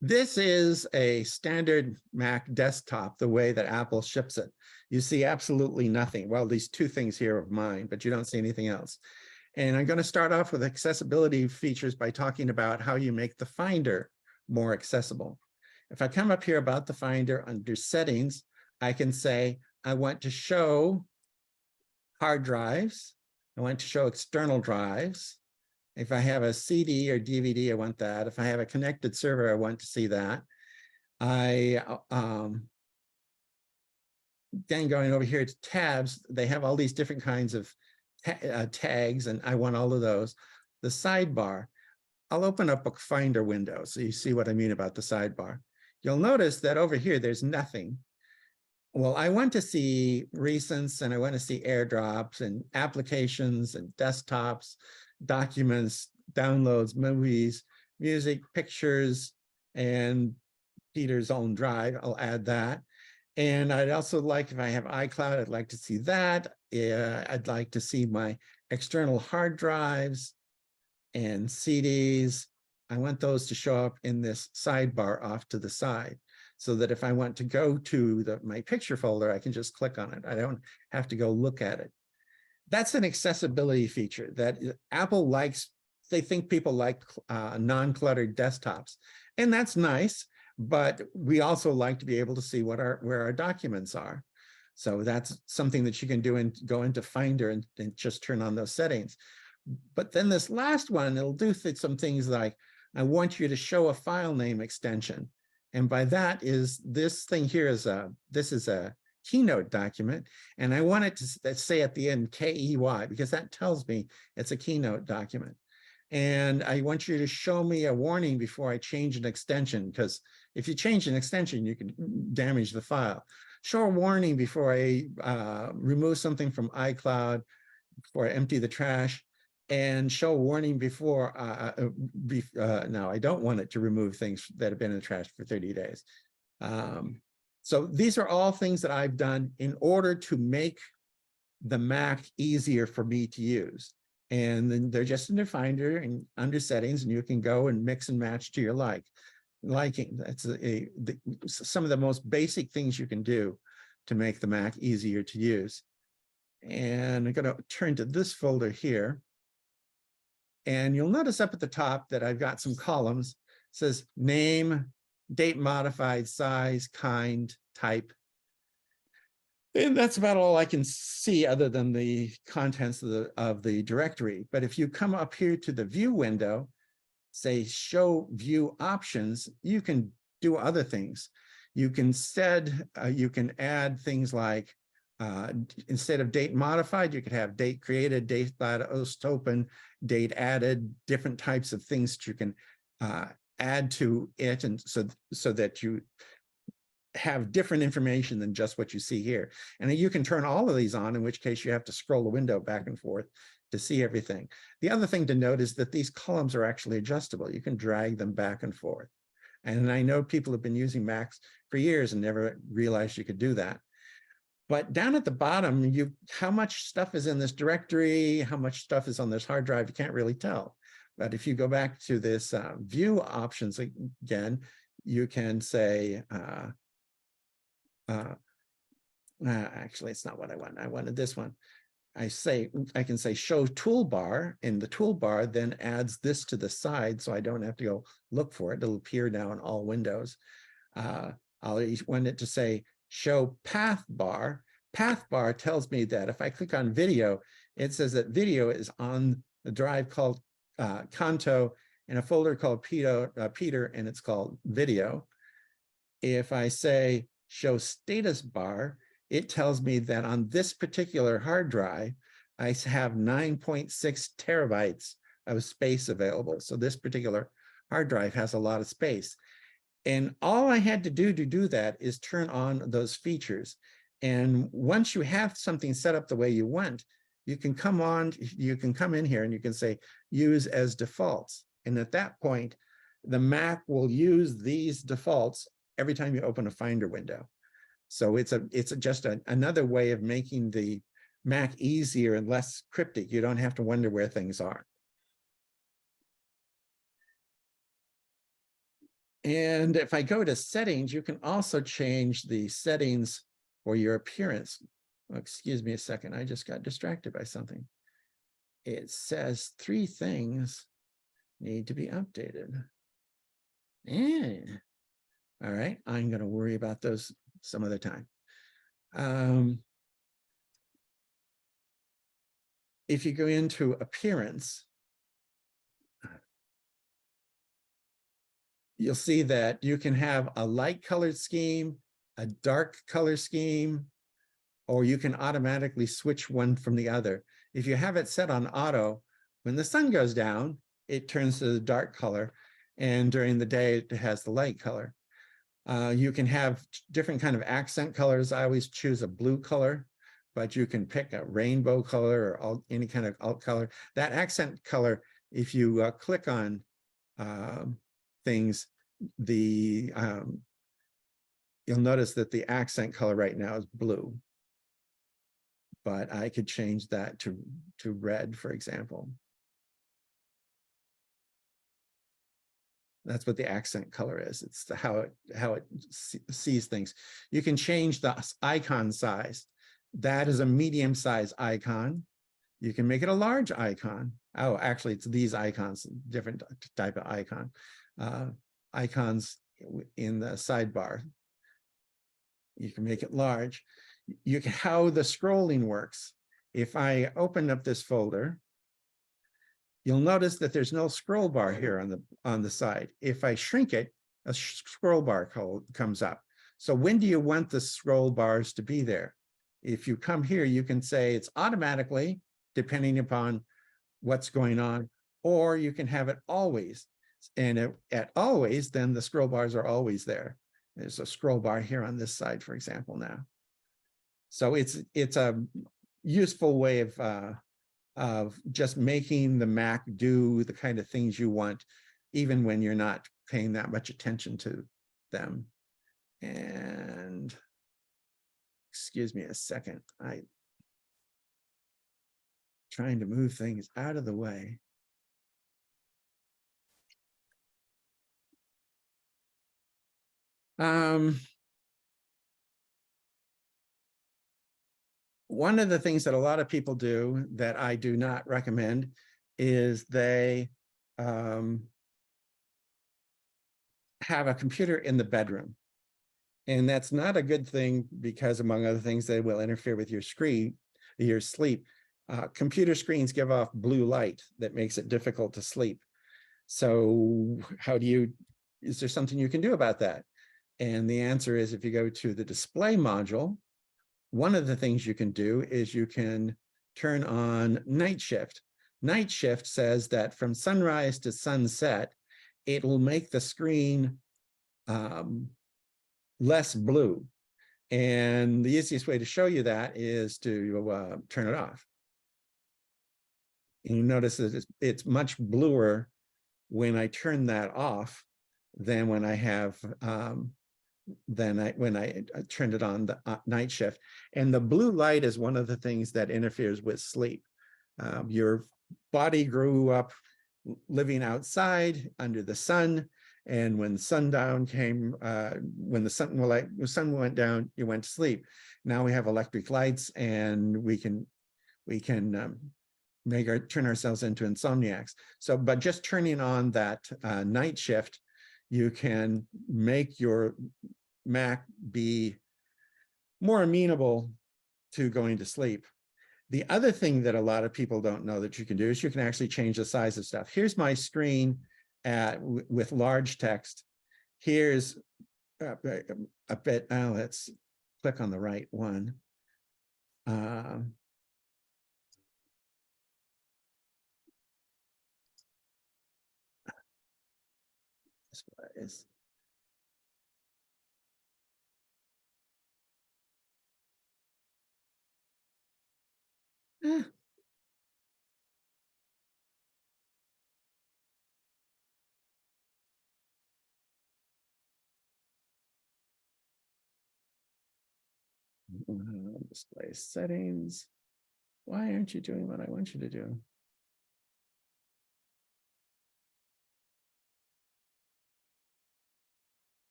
This is a standard Mac desktop, the way that Apple ships it. You see absolutely nothing. Well, these two things here of mine, but you don't see anything else. And I'm going to start off with accessibility features by talking about how you make the Finder more accessible. If I come up here about the Finder under settings, I can say, I want to show hard drives. I want to show external drives. If I have a CD or DVD, I want that. If I have a connected server, I want to see that. Then going over here to tabs, they have all these different kinds of tags, and I want all of those. The sidebar, I'll open up a Finder window so you see what I mean about the sidebar. You'll notice that over here, there's nothing. Well, I want to see recents, and I want to see airdrops and applications and desktops, documents, downloads, movies, music, pictures, and Peter's own drive. I'll add that. And I'd also like, if I have iCloud, I'd like to see that. I'd like to see my external hard drives and CDs. I want those to show up in this sidebar off to the side, so that if I want to go to my picture folder, I can just click on it. I don't have to go look at it. That's an accessibility feature that Apple likes they think people like non-cluttered desktops, and that's nice. But we also like to be able to see where our documents are. So that's something that you can do and go into Finder and just turn on those settings. But then this last one, it'll do some things like, I want you to show a file name extension. And by that is this thing here is this is a Keynote document. And I want it to say at the end KEY, because that tells me it's a Keynote document. And I want you to show me a warning before I change an extension, because if you change an extension, you can damage the file. Show a warning before I remove something from iCloud, before I empty the trash, and show a warning before, no, I don't want it to remove things that have been in the trash for 30 days. So these are all things that I've done in order to make the Mac easier for me to use. And then they're just in the Finder and under settings, and you can go and mix and match to your liking. That's some of the most basic things you can do to make the Mac easier to use. And I'm going to turn to this folder here. And you'll notice up at the top that I've got some columns. It says name, date modified, size, kind, type. And that's about all I can see other than the contents of the directory. But if you come up here to the view window, say show view options, you can do other things. You can you can add things like, instead of date modified, you could have date created, date open, date added, different types of things that you can add to it, and so that you have different information than just what you see here. And you can turn all of these on, in which case you have to scroll the window back and forth to see everything. The other thing to note is that these columns are actually adjustable. You can drag them back and forth. And I know people have been using Macs for years and never realized you could do that. But down at the bottom, how much stuff is in this directory, how much stuff is on this hard drive, you can't really tell. But if you go back to this view options again, you can say, actually, it's not what I want. I wanted this one. I can say show toolbar, and the toolbar then adds this to the side, so I don't have to go look for it. It'll appear now in all windows. I'll want it to say show path bar. Path bar tells me that if I click on video, it says that video is on the drive called Kanto in a folder called Peter, and it's called video. If I say show status bar, it tells me that on this particular hard drive, I have 9.6 terabytes of space available. So this particular hard drive has a lot of space. And all I had to do that is turn on those features. And once you have something set up the way you want, you can come in here and you can say use as defaults. And at that point, the Mac will use these defaults every time you open a Finder window. So it's just another way of making the Mac easier and less cryptic. You don't have to wonder where things are. And if I go to settings, you can also change the settings for your appearance. Oh, excuse me a second, I just got distracted by something. It says 3 things need to be updated. All right, I'm going to worry about those some other time. If you go into appearance, you'll see that you can have a light colored scheme, a dark color scheme, or you can automatically switch one from the other. If you have it set on auto, when the sun goes down, it turns to the dark color, and during the day, it has the light color. You can have different kind of accent colors. I always choose a blue color, but you can pick a rainbow color or any kind of alt color. That accent color, if you click on things, you'll notice that the accent color right now is blue. But I could change that to red, for example. That's what the accent color is. It's how it sees things. You can change the icon size. That is a medium size icon. You can make it a large icon. Oh, actually, it's these icons, different type of icon. Icons in the sidebar. You can make it large. You can, how the scrolling works. If I open up this folder, you'll notice that there's no scroll bar here on the side. If I shrink it, a scroll bar comes up. So when do you want the scroll bars to be there? If you come here, you can say it's automatically, depending upon what's going on, or you can have it always. And at always, then the scroll bars are always there. There's a scroll bar here on this side, for example, now. So it's a useful way of just making the Mac do the kind of things you want, even when you're not paying that much attention to them. And excuse me a second, I'm trying to move things out of the way. One of the things that a lot of people do that I do not recommend is they have a computer in the bedroom. And that's not a good thing because, among other things, they will interfere with your screen, your sleep. Computer screens give off blue light that makes it difficult to sleep. So how do you, is there something you can do about that? And the answer is, if you go to the display module, one of the things you can do is you can turn on night shift. Night shift says that from sunrise to sunset, it will make the screen less blue. And the easiest way to show you that is to turn it off. And you notice that it's much bluer when I turn that off than when I have when I turned it on the night shift. And the blue light is one of the things that interferes with sleep. Your body grew up living outside under the sun, and when sundown came, when the sun went down, you went to sleep. Now we have electric lights, and we can turn ourselves into insomniacs. So, but just turning on that night shift, you can make your Mac be more amenable to going to sleep. The other thing that a lot of people don't know that you can do is you can actually change the size of stuff. Here's my screen with large text. Here's a bit, let's click on the right one. This is display settings. Why aren't you doing what I want you to do?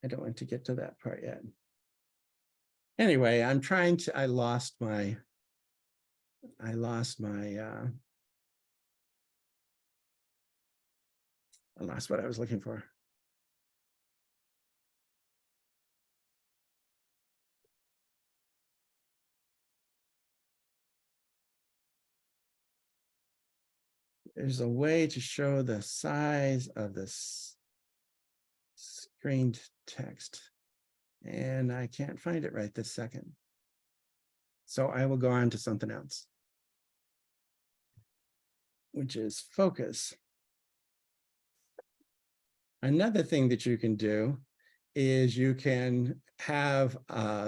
I don't want to get to that part yet. Anyway, I'm trying to, I lost what I was looking for. There's a way to show the size of this screen text, and I can't find it right this second. So I will go on to something else, which is focus. Another thing that you can do is you can have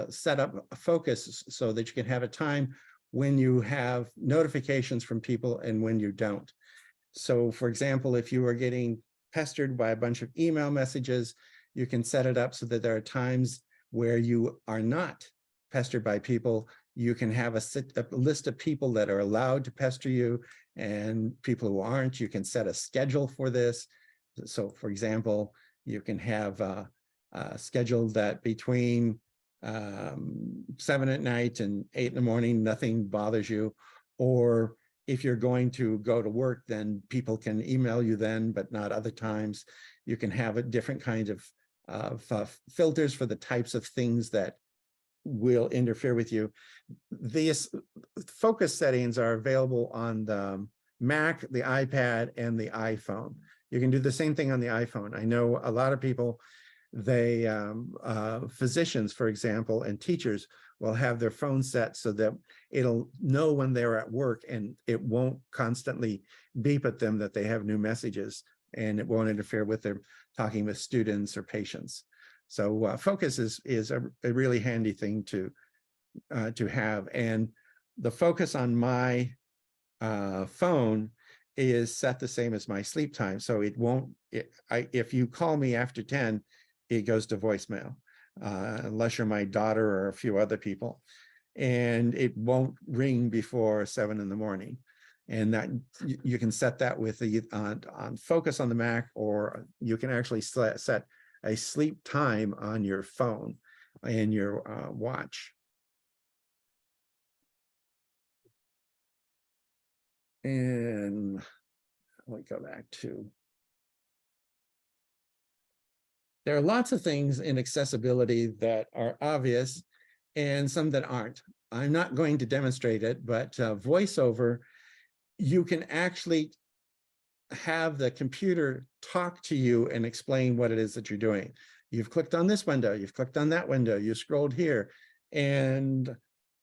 set up a focus so that you can have a time when you have notifications from people and when you don't. So for example, if you are getting pestered by a bunch of email messages, you can set it up so that there are times where you are not pestered by people. You can have a list of people that are allowed to pester you and people who aren't. You can set a schedule for this. So for example, you can have schedule that between 7 at night and 8 in the morning, nothing bothers you. Or if you're going to go to work, then people can email you then, but not other times. You can have a different kind of filters for the types of things that will interfere with you. These focus settings are available on the Mac, the iPad, and the iPhone. You can do the same thing on the iPhone. I know a lot of people, they physicians, for example, and teachers will have their phone set so that it'll know when they're at work and it won't constantly beep at them that they have new messages, and it won't interfere with their talking with students or patients. So focus is a really handy thing to have. And the focus on my phone is set the same as my sleep time. So it won't, if you call me after 10, it goes to voicemail, unless you're my daughter or a few other people. And it won't ring before 7 in the morning. And that you can set that with the on focus on the Mac, or you can actually set a sleep time on your phone and your watch. And let me go back to, there are lots of things in accessibility that are obvious and some that aren't. I'm not going to demonstrate it, but VoiceOver, you can actually have the computer talk to you and explain what it is that you're doing. You've clicked on this window, you've clicked on that window, you scrolled here. And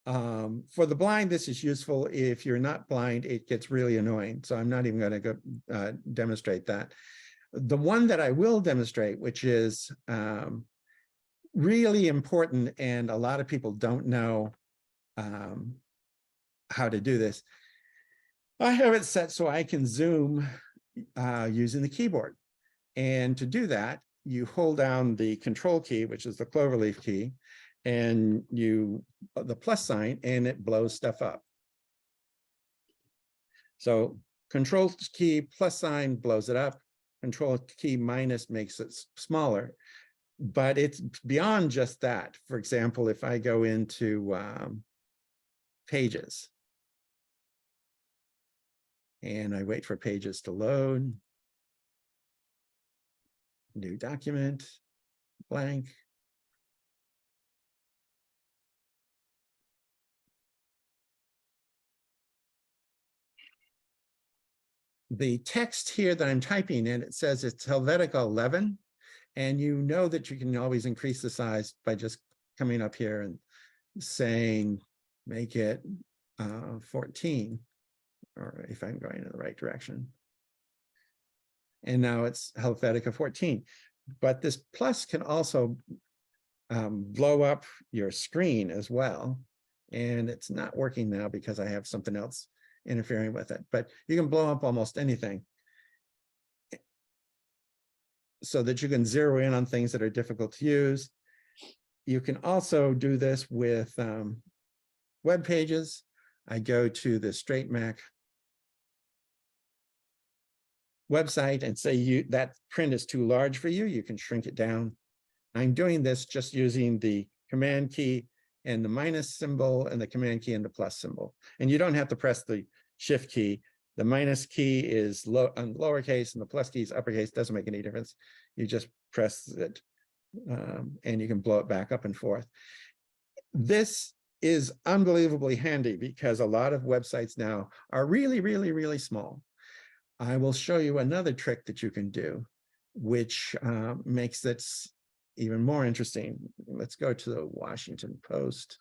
for the blind, this is useful. If you're not blind, it gets really annoying. So I'm not even going to go demonstrate that. The one that I will demonstrate, which is really important, and a lot of people don't know how to do this. I have it set so I can zoom using the keyboard. And to do that, you hold down the control key, which is the cloverleaf key, and the plus sign, and it blows stuff up. So control key plus sign blows it up. Control key minus makes it smaller. But it's beyond just that. For example, if I go into Pages, and I wait for Pages to load, new document, blank. The text here that I'm typing in, it says it's Helvetica 11, and you know that you can always increase the size by just coming up here and saying, make it 14, or if I'm going in the right direction. And now it's Helvetica 14. But this plus can also blow up your screen as well. And it's not working now because I have something else interfering with it. But you can blow up almost anything so that you can zero in on things that are difficult to use. You can also do this with web pages. I go to the Strait Mac website and say that print is too large for you, you can shrink it down. I'm doing this just using the command key and the minus symbol and the command key and the plus symbol. And you don't have to press the shift key. The minus key is lowercase and the plus key is uppercase, doesn't make any difference. You just press it and you can blow it back up and forth. This is unbelievably handy because a lot of websites now are really, really, really small. I will show you another trick that you can do, which makes this even more interesting. Let's go to the Washington Post.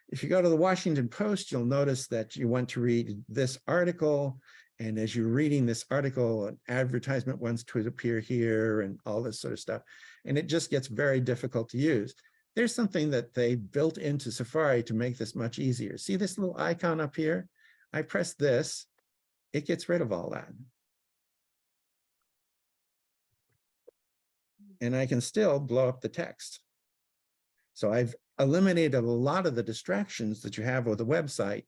If you go to the Washington Post, you'll notice that you want to read this article. And as you're reading this article, an advertisement wants to appear here and all this sort of stuff. And it just gets very difficult to use. There's something that they built into Safari to make this much easier. See this little icon up here? I press this, it gets rid of all that. And I can still blow up the text. So I've eliminated a lot of the distractions that you have with a website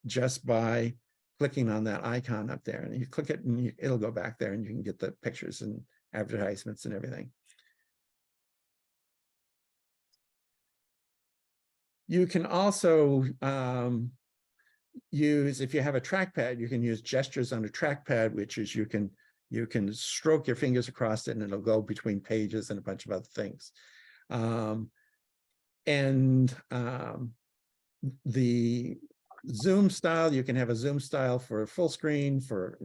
just by clicking on that icon up there. And you click it and it'll go back there and you can get the pictures and advertisements and everything. You can also use, if you have a trackpad, you can use gestures on a trackpad, which is you can stroke your fingers across it and it'll go between pages and a bunch of other things. The zoom style, you can have a zoom style for full screen, for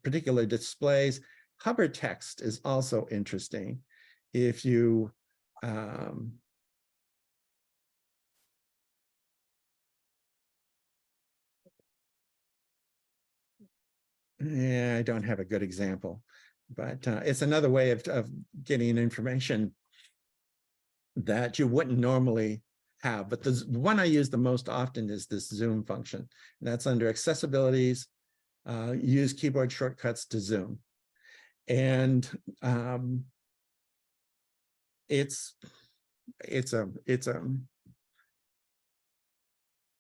particular displays. Hover text is also interesting. If you yeah, I don't have a good example, but it's another way of getting information that you wouldn't normally have. But the one I use the most often is this zoom function. That's under accessibilities, use keyboard shortcuts to zoom. And it's a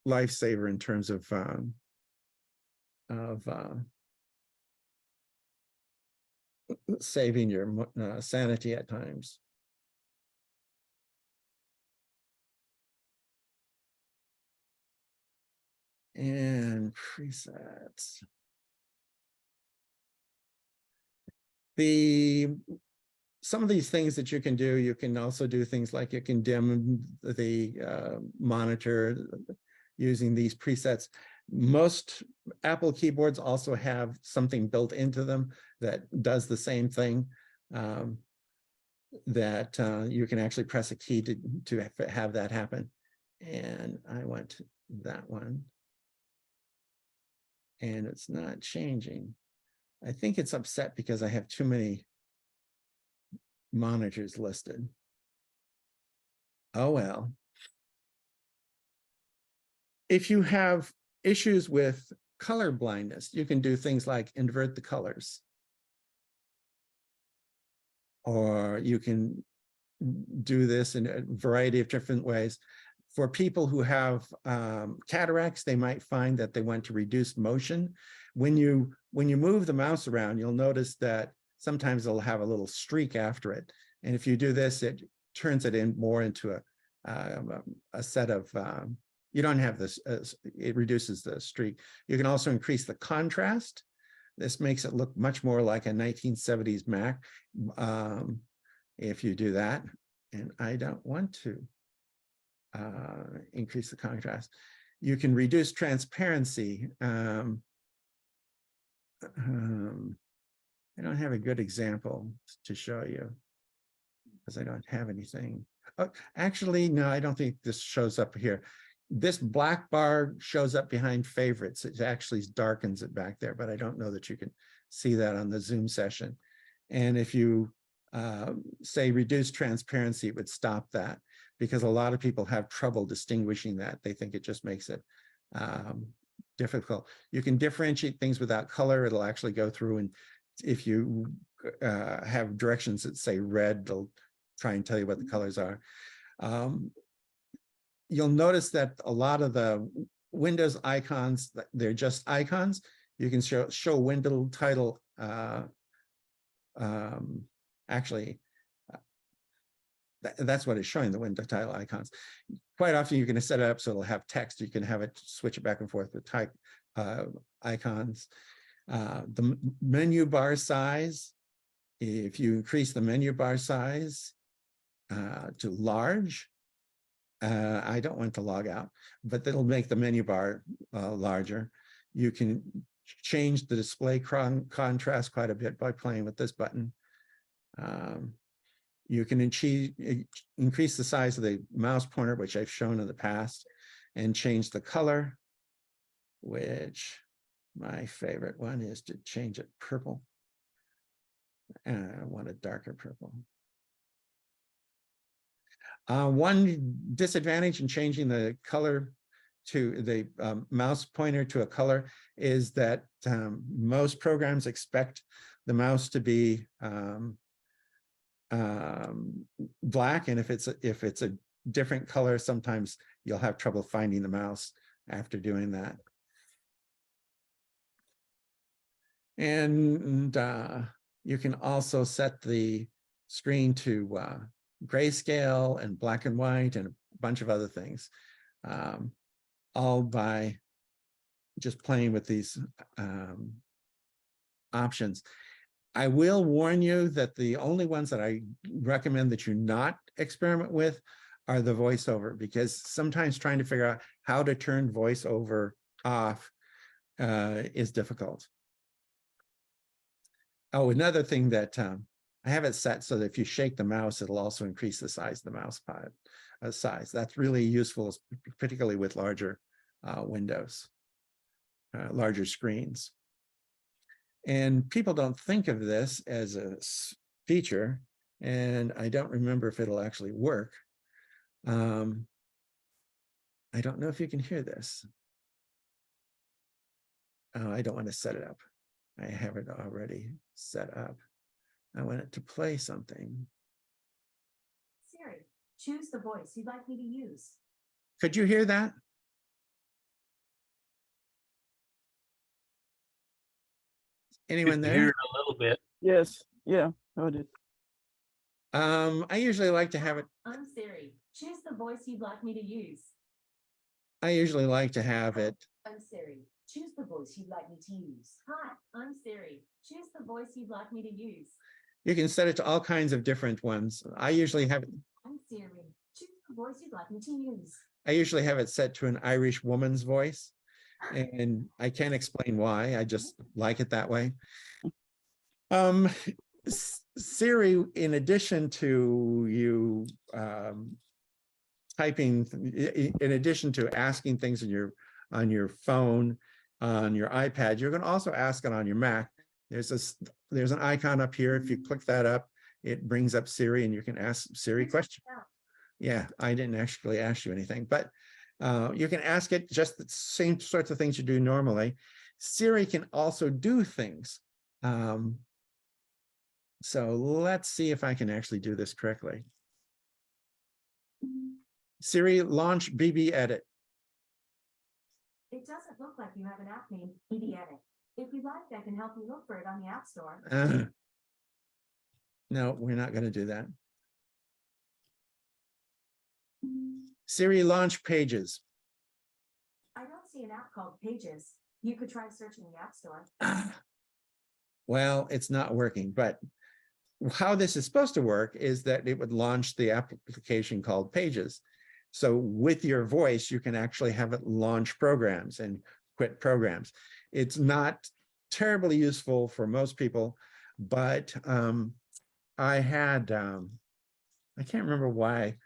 lifesaver in terms of saving your sanity at times. And presets. Some of these things that you can do, you can also do things like you can dim the monitor using these presets. Most Apple keyboards also have something built into them that does the same thing, that you can actually press a key to have that happen. And I want that one. And it's not changing. I think it's upset because I have too many monitors listed. Oh well. If you have issues with color blindness, you can do things like invert the colors. Or you can do this in a variety of different ways. For people who have cataracts, they might find that they want to reduce motion. When you move the mouse around, you'll notice that sometimes it'll have a little streak after it. And if you do this, it turns it in more into a set of, you don't have this, it reduces the streak. You can also increase the contrast. This makes it look much more like a 1970s Mac if you do that. And I don't want to increase the contrast. You can reduce transparency. I don't have a good example to show you because I don't have anything. Oh, actually, no, I don't think this shows up here. This black bar shows up behind favorites. It actually darkens it back there, but I don't know that you can see that on the Zoom session. And if you say reduce transparency, it would stop that because a lot of people have trouble distinguishing that. They think it just makes it difficult. You can differentiate things without color. It'll actually go through, and if you have directions that say red, they'll try and tell you what the colors are. You'll notice that a lot of the Windows icons, they're just icons. You can show window title. Actually, that's what it's showing, the window title icons. Quite often you can set it up so it'll have text. You can have it switch it back and forth with type icons. The menu bar size, if you increase the menu bar size to large, I don't want to log out, but that'll make the menu bar larger. You can change the display contrast quite a bit by playing with this button. You can increase the size of the mouse pointer, which I've shown in the past, and change the color, which my favorite one is to change it purple. And I want a darker purple. One disadvantage in changing the color to the mouse pointer to a color is that most programs expect the mouse to be black, and if it's a different color, sometimes you'll have trouble finding the mouse after doing that. And you can also set the screen to grayscale and black and white and bunch of other things, all by just playing with these options. I will warn you that the only ones that I recommend that you not experiment with are the voiceover, because sometimes trying to figure out how to turn voiceover off is difficult. Oh, another thing that I have it set so that if you shake the mouse, it'll also increase the size of the mouse pad size. That's really useful, particularly with larger windows, larger screens. And people don't think of this as a feature, and I don't remember if it'll actually work. I don't know if you can hear this. Oh, I don't want to set it up. I have it already set up. I want it to play something. Siri, choose the voice you'd like me to use. Could you hear that? Anyone Hear there? it a little bit. Yes, yeah, I did. I usually like to have it. I'm Siri, choose the voice you'd like me to use. I usually like to have it. I'm Siri, choose the voice you'd like me to use. Hi, I'm Siri, choose the voice you'd like me to use. You can set it to all kinds of different ones. I usually have Siri, choose the voice you'd like me to use. I usually have it set to an Irish woman's voice, and I can't explain why. I just like it that way. Siri, in addition to you typing, in addition to asking things on your phone, on your iPad, you're going to also ask it on your Mac. There's an icon up here. If you click that up, it brings up Siri, and you can ask Siri questions. Yeah, I didn't actually ask you anything, but you can ask it just the same sorts of things you do normally. Siri can also do things. So let's see if I can actually do this correctly. Siri, launch BB Edit. It doesn't look like you have an app named BB Edit. If you'd like, I can help you look for it on the App Store. No, we're not going to do that. Siri, launch Pages. I don't see an app called Pages. You could try searching the App Store. Well, it's not working, but how this is supposed to work is that it would launch the application called Pages. So with your voice, you can actually have it launch programs and quit programs. It's not terribly useful for most people, but I can't remember why.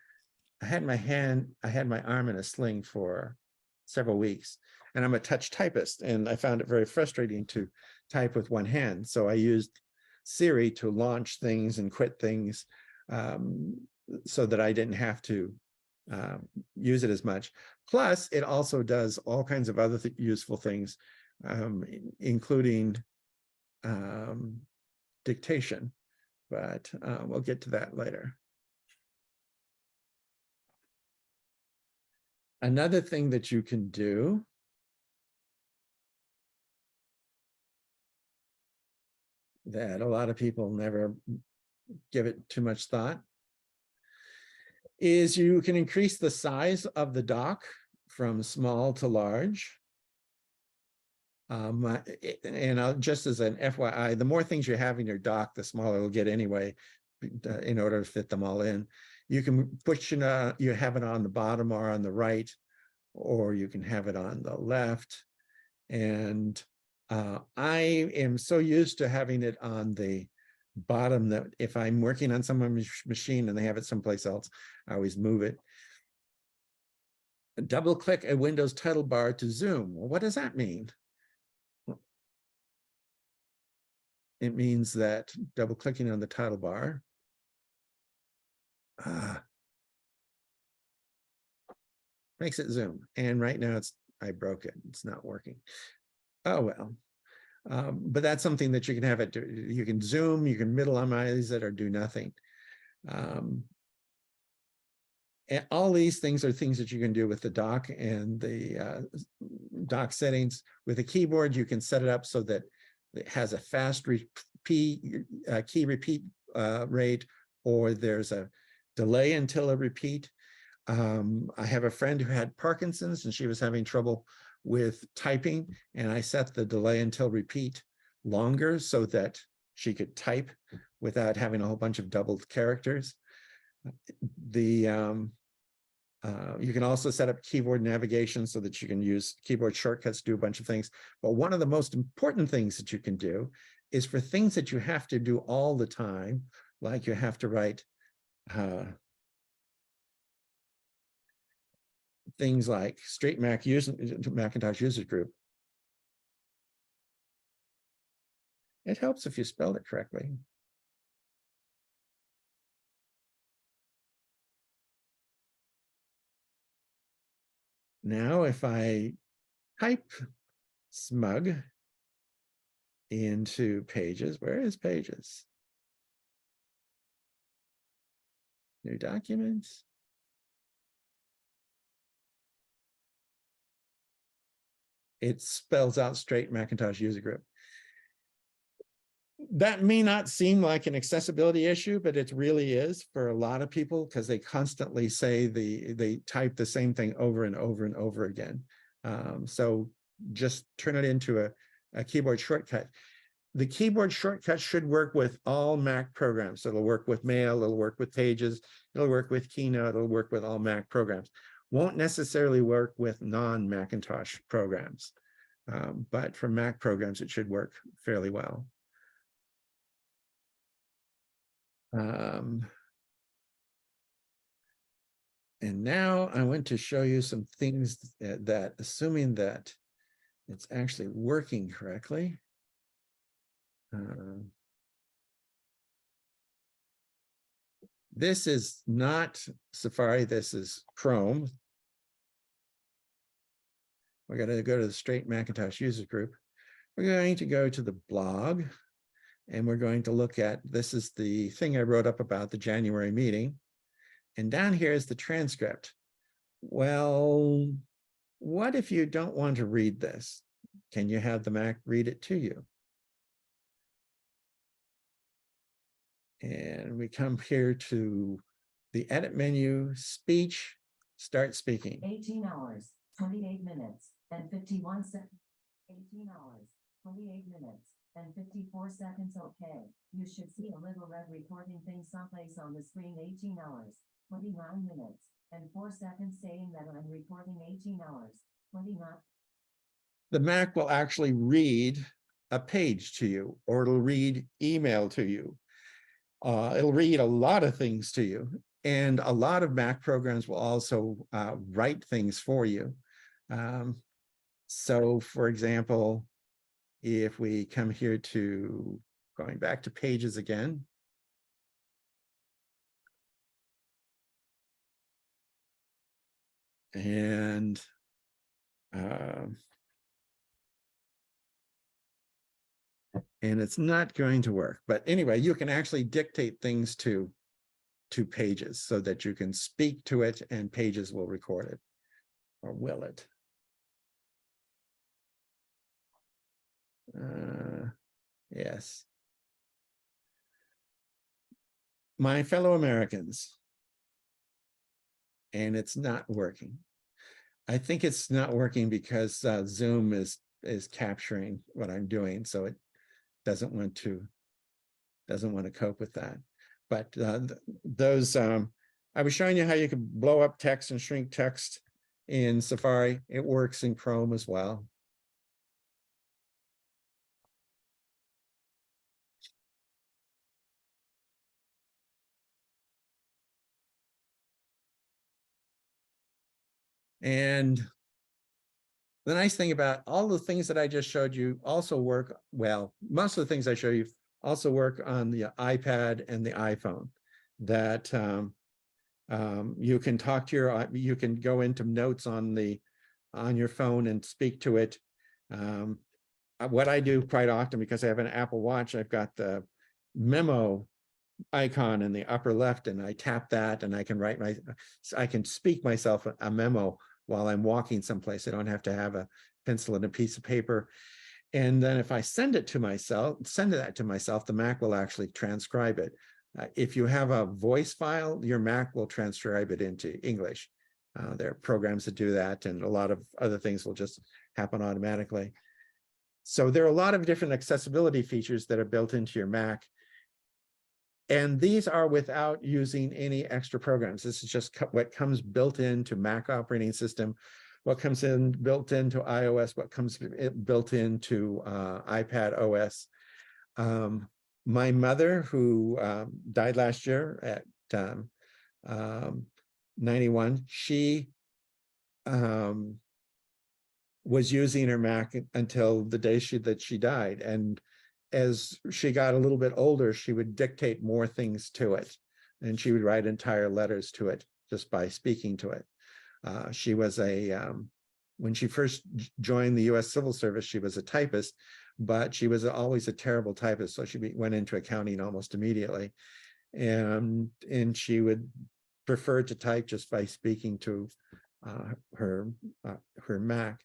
I had my arm in a sling for several weeks, and I'm a touch typist, and I found it very frustrating to type with one hand. So I used Siri to launch things and quit things so that I didn't have to use it as much. Plus, it also does all kinds of other useful things, including dictation, but we'll get to that later. Another thing that you can do that a lot of people never give it too much thought is you can increase the size of the dock from small to large. And just as an FYI, the more things you have in your dock, the smaller it'll get anyway, in order to fit them all in. You can push it, you have it on the bottom or on the right, or you can have it on the left. And I am so used to having it on the bottom that if I'm working on someone's machine and they have it someplace else, I always move it. Double click a Windows title bar to zoom. Well, what does that mean? It means that double clicking on the title bar makes it zoom. And right now I broke it. It's not working. Oh, well. But that's something that you can have it do. You can zoom, you can minimize it, or do nothing. And all these things are things that you can do with the dock and the dock settings. With a keyboard, you can set it up so that it has a fast key repeat rate, or there's a delay until a repeat. I have a friend who had Parkinson's and she was having trouble with typing, and I set the delay until repeat longer so that she could type without having a whole bunch of doubled characters. You can also set up keyboard navigation so that you can use keyboard shortcuts to do a bunch of things. But one of the most important things that you can do is for things that you have to do all the time, like you have to write things like Strait Macintosh user group. It helps if you spell it correctly. Now, if I type smug into Pages, where is Pages? New documents. It spells out Strait Macintosh user group. That may not seem like an accessibility issue, but it really is for a lot of people because they constantly say they type the same thing over and over and over again. So just turn it into a keyboard shortcut. The keyboard shortcut should work with all Mac programs. So it'll work with Mail, it'll work with Pages, it'll work with Keynote, it'll work with all Mac programs. Won't necessarily work with non-Macintosh programs, but for Mac programs, it should work fairly well. And now I want to show you some things that, assuming that it's actually working correctly. This is not Safari, this is Chrome. We're going to go to the Strait Macintosh user group. We're going to go to the blog, and we're going to look at, this is the thing I wrote up about the January meeting. And down here is the transcript. Well, what if you don't want to read this? Can you have the Mac read it to you? And we come here to the edit menu, speech, start speaking. 18 hours, 28 minutes, and 51 seconds. 18 hours, 28 minutes, and 54 seconds. Okay, you should see a little red recording thing someplace on the screen. 18 hours, 29 minutes, and 4 seconds saying that I'm recording 18 hours, 29. The Mac will actually read a page to you, or it'll read email to you. It'll read a lot of things to you. And a lot of Mac programs will also write things for you. So for example, if we come here to going back to Pages again, and it's not going to work. But anyway, you can actually dictate things to Pages so that you can speak to it and Pages will record it, or will it? Yes. My fellow Americans, and it's not working. I think it's not working because Zoom is capturing what I'm doing, so it doesn't want to cope with that. But those I was showing you how you could blow up text and shrink text in Safari. It works in Chrome as well. And the nice thing about all the things that I just showed you also work, well, most of the things I show you also work on the iPad and the iPhone. That you can talk to you can go into notes on your phone and speak to it. What I do quite often, because I have an Apple Watch, I've got the memo icon in the upper left, and I tap that and I can speak myself a memo while I'm walking someplace. I don't have to have a pencil and a piece of paper. And then if I send that to myself, the Mac will actually transcribe it. If you have a voice file, your Mac will transcribe it into English. There are programs that do that, and a lot of other things will just happen automatically. So there are a lot of different accessibility features that are built into your Mac. And these are without using any extra programs. This is just what comes built into Mac operating system, what comes in built into iOS, what comes built into iPadOS. My mother, who died last year at 91, she was using her Mac until the day that she died. And as she got a little bit older, she would dictate more things to it. And she would write entire letters to it just by speaking to it. She was when she first joined the US Civil Service, she was a typist, but she was always a terrible typist. So she went into accounting almost immediately. And she would prefer to type just by speaking to her Mac.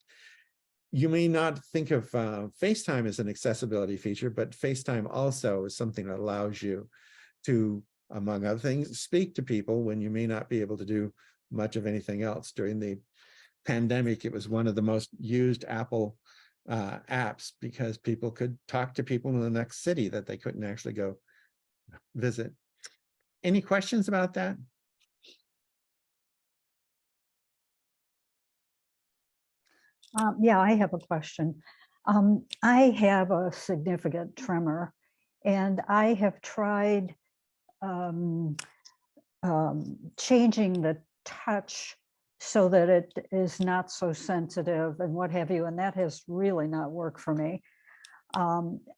You may not think of FaceTime as an accessibility feature, but FaceTime also is something that allows you to, among other things, speak to people when you may not be able to do much of anything else. During the pandemic, it was one of the most used Apple apps because people could talk to people in the next city that they couldn't actually go visit. Any questions about that? Yeah, I have a question. I have a significant tremor, and I have tried changing the touch so that it is not so sensitive and what have you, and that has really not worked for me.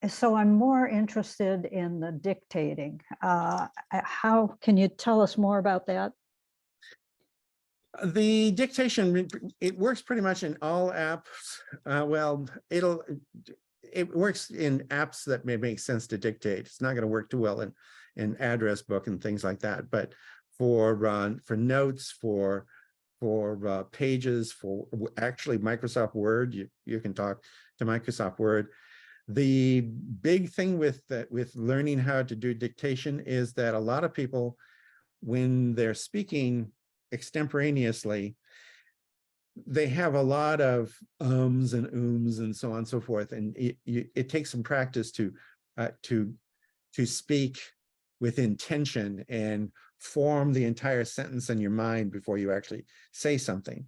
So I'm more interested in the dictating. How can you tell us more about that? The dictation, it works pretty much in all apps. Well, it works in apps that may make sense to dictate. It's not going to work too well in address book and things like that. But for notes, for pages, for actually Microsoft Word, you can talk to Microsoft Word. The big thing with learning how to do dictation is that a lot of people, when they're speaking extemporaneously, they have a lot of ums and so on and so forth, and it takes some practice to speak with intention and form the entire sentence in your mind before you actually say something.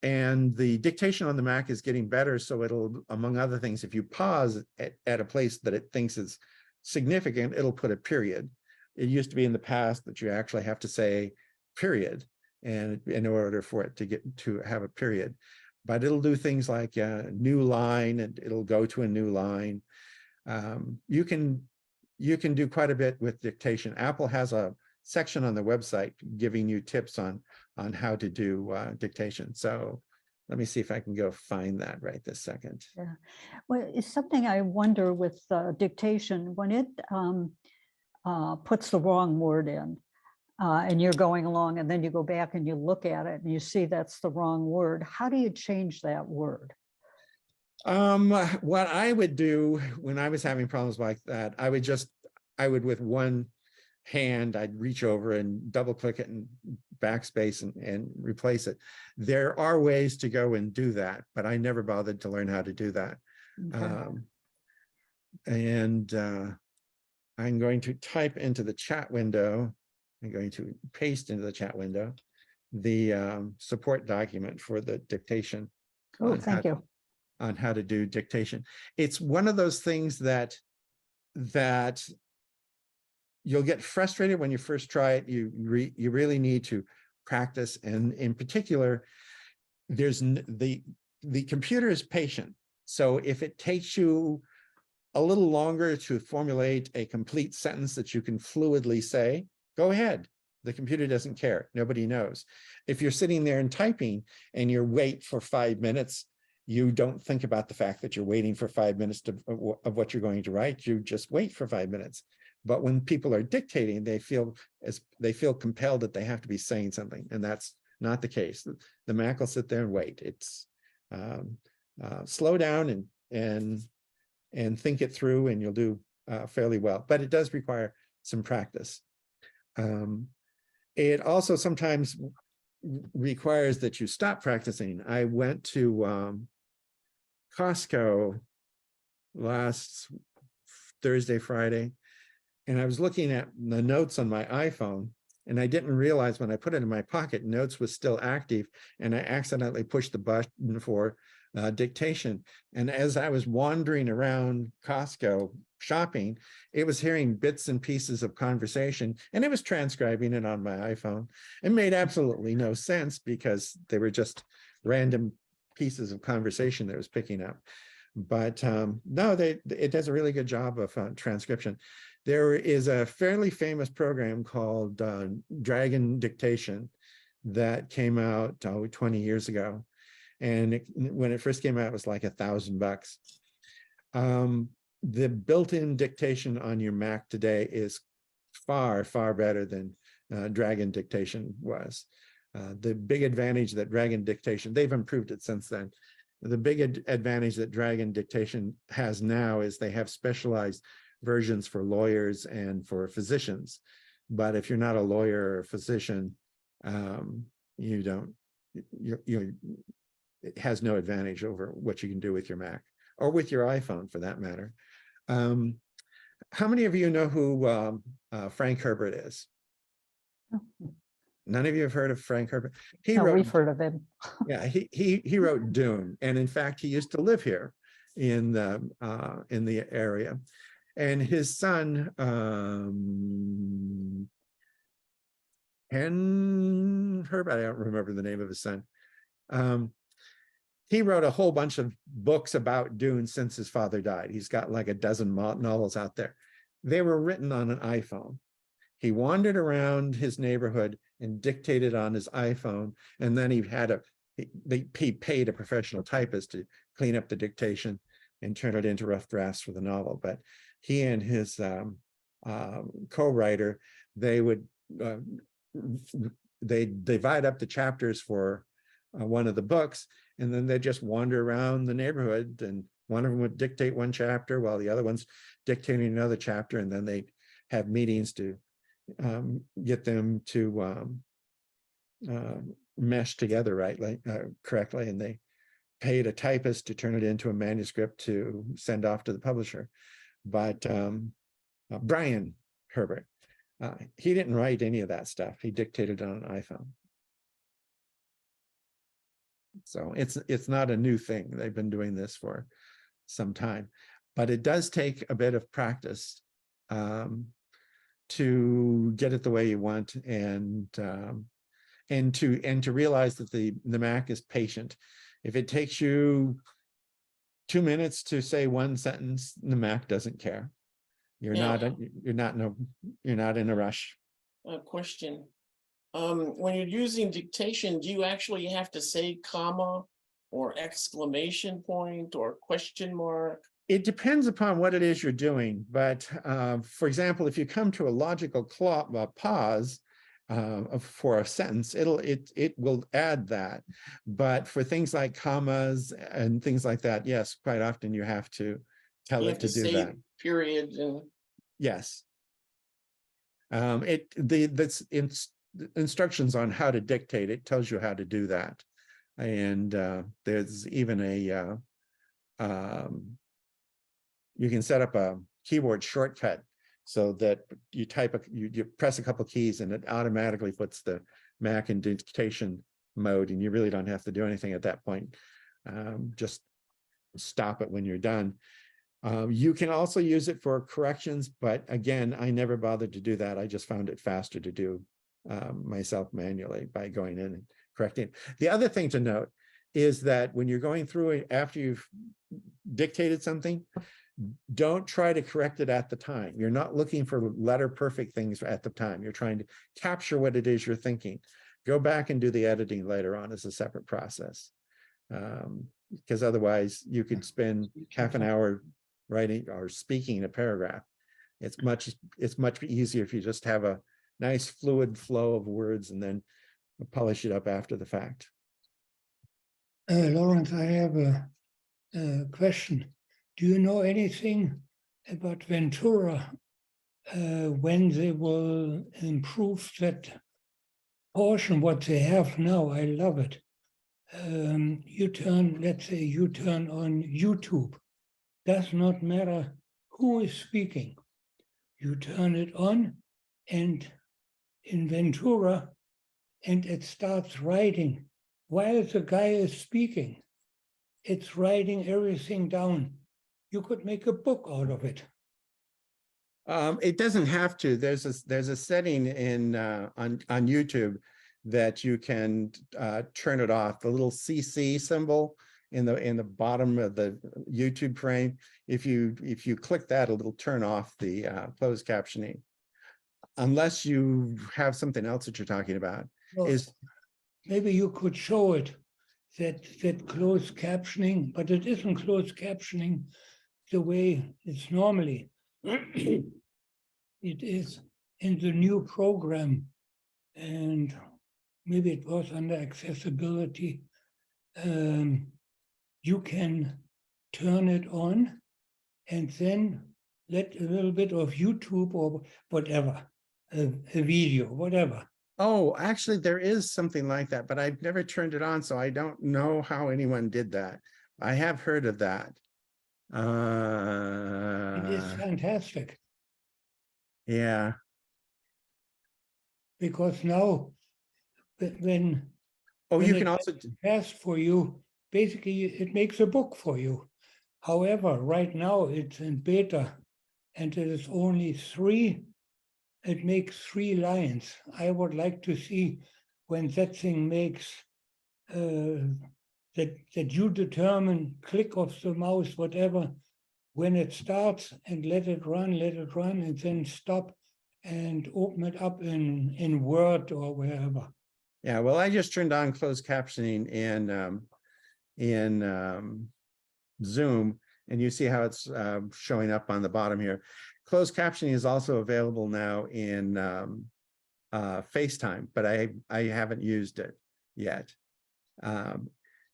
And the dictation on the Mac is getting better, so it'll, among other things, if you pause at a place that it thinks is significant, it'll put a period. It used to be in the past that you actually have to say period, and in order for it to have a period, but it'll do things like a new line, and it'll go to a new line. You can do quite a bit with dictation. Apple has a section on the website giving you tips on how to do dictation. So let me see if I can go find that right this second. Yeah. Well, it's something I wonder with dictation, when it puts the wrong word in, and you're going along, and then you go back and you look at it and you see that's the wrong word. How do you change that word? What I would do when I was having problems like that, I would with one hand, I'd reach over and double click it and backspace and replace it. There are ways to go and do that, but I never bothered to learn how to do that. Okay. I'm going to type into the chat window. I'm going to paste into the chat window the support document for the dictation. Oh, thank you. On how to do dictation. It's one of those things that you'll get frustrated when you first try it. You really need to practice, and in particular, there's the computer is patient. So if it takes you a little longer to formulate a complete sentence that you can fluidly say, go ahead. The computer doesn't care. Nobody knows. If you're sitting there and typing and you wait for 5 minutes, you don't think about the fact that you're waiting for 5 minutes of what you're going to write. You just wait for 5 minutes. But when people are dictating, they feel compelled that they have to be saying something, and that's not the case. The Mac will sit there and wait. It's slow down and think it through, and you'll do fairly well. But it does require some practice. It also sometimes requires that you stop practicing. I went to Costco last Thursday, Friday, and I was looking at the notes on my iPhone, and I didn't realize when I put it in my pocket, notes was still active, and I accidentally pushed the button for dictation. And as I was wandering around Costco shopping, it was hearing bits and pieces of conversation, and it was transcribing it on my iPhone. It made absolutely no sense because they were just random pieces of conversation that it was picking up. But no, it does a really good job of transcription. There is a fairly famous program called Dragon Dictation that came out 20 years ago. And when it first came out, it was like $1,000. The built-in dictation on your Mac today is far, far better than Dragon Dictation was. The big advantage that Dragon Dictation, they've improved it since then. The big advantage that Dragon Dictation has now is they have specialized versions for lawyers and for physicians. But if you're not a lawyer or a physician, it has no advantage over what you can do with your Mac or with your iPhone for that matter. How many of you know who Frank Herbert is? None of you have heard of Frank Herbert? We've heard of him. Yeah, he wrote Dune, and in fact, he used to live here in the area. And his son, Ken Herbert, I don't remember the name of his son. He wrote a whole bunch of books about Dune since his father died. He's got like a dozen novels out there. They were written on an iPhone. He wandered around his neighborhood and dictated on his iPhone, and then he paid a professional typist to clean up the dictation and turn it into rough drafts for the novel. But he and his co-writer, they divide up the chapters for one of the books, and then they just wander around the neighborhood, and one of them would dictate one chapter while the other one's dictating another chapter, and then they have meetings to get them to mesh together correctly, and they paid a typist to turn it into a manuscript to send off to the publisher. But Brian Herbert, he didn't write any of that stuff. He dictated on an iPhone. So it's not a new thing. They've been doing this for some time, but it does take a bit of practice to get it the way you want, and to realize that the Mac is patient. If it takes you 2 minutes to say one sentence, the Mac doesn't care. You're not in a rush. Question. When you're using dictation, do you actually have to say comma or exclamation point or question mark? It depends upon what it is you're doing. But for example, if you come to a logical pause for a sentence, it will add that. But for things like commas and things like that, yes, quite often you have to tell it to do that. Period. And... Yes. Instructions on how to dictate, it tells you how to do that. And there's even you can set up a keyboard shortcut so that you you press a couple keys and it automatically puts the Mac in dictation mode, and you really don't have to do anything at that point. Just stop it when you're done. You can also use it for corrections, but again, I never bothered to do that. I just found it faster to do myself manually by going in and correcting. The other thing to note is that when you're going through it after you've dictated something, don't try to correct it at the time. You're not looking for letter perfect things at the time. You're trying to capture what it is you're thinking. Go back and do the editing later on as a separate process. Because otherwise you could spend half an hour writing or speaking a paragraph. It's much easier if you just have a nice fluid flow of words and then polish it up after the fact. Lawrence, I have a question. Do you know anything about Ventura when they will improve that portion what they have now. I love it. Let's say you turn on YouTube. Does not matter who is speaking. You turn it on, and in Ventura, and it starts writing while the guy is speaking. It's writing everything down. You could make a book out of it. It doesn't have to. There's a setting in on YouTube that you can turn it off. The little CC symbol in the bottom of the YouTube frame. If you click that, it'll turn off the closed captioning. Unless you have something else that you're talking about. Well, maybe you could show it that closed captioning, but it isn't closed captioning the way it's normally. It is in the new program, and maybe it was under accessibility. You can turn it on and then let a little bit of YouTube or whatever, a video, whatever. Oh, actually, there is something like that, but I've never turned it on, so I don't know how anyone did that. I have heard of that. It is fantastic. Yeah. Because now, when you can it also fast for you, basically it makes a book for you. However, right now it's in beta, and it is only 3. It makes 3 lines. I would like to see when that thing makes that you determine click of the mouse, whatever, when it starts, and let it run, and then stop and open it up in Word or wherever. Yeah, well, I just turned on closed captioning in Zoom, and you see how it's showing up on the bottom here. Closed captioning is also available now in FaceTime, but I haven't used it yet.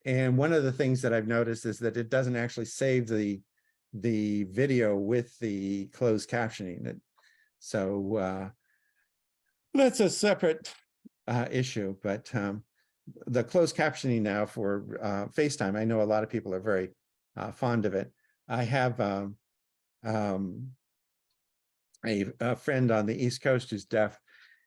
And one of the things that I've noticed is that it doesn't actually save the video with the closed captioning. So that's a separate issue, but the closed captioning now for FaceTime, I know a lot of people are very fond of it. I have a friend on the East Coast who's deaf,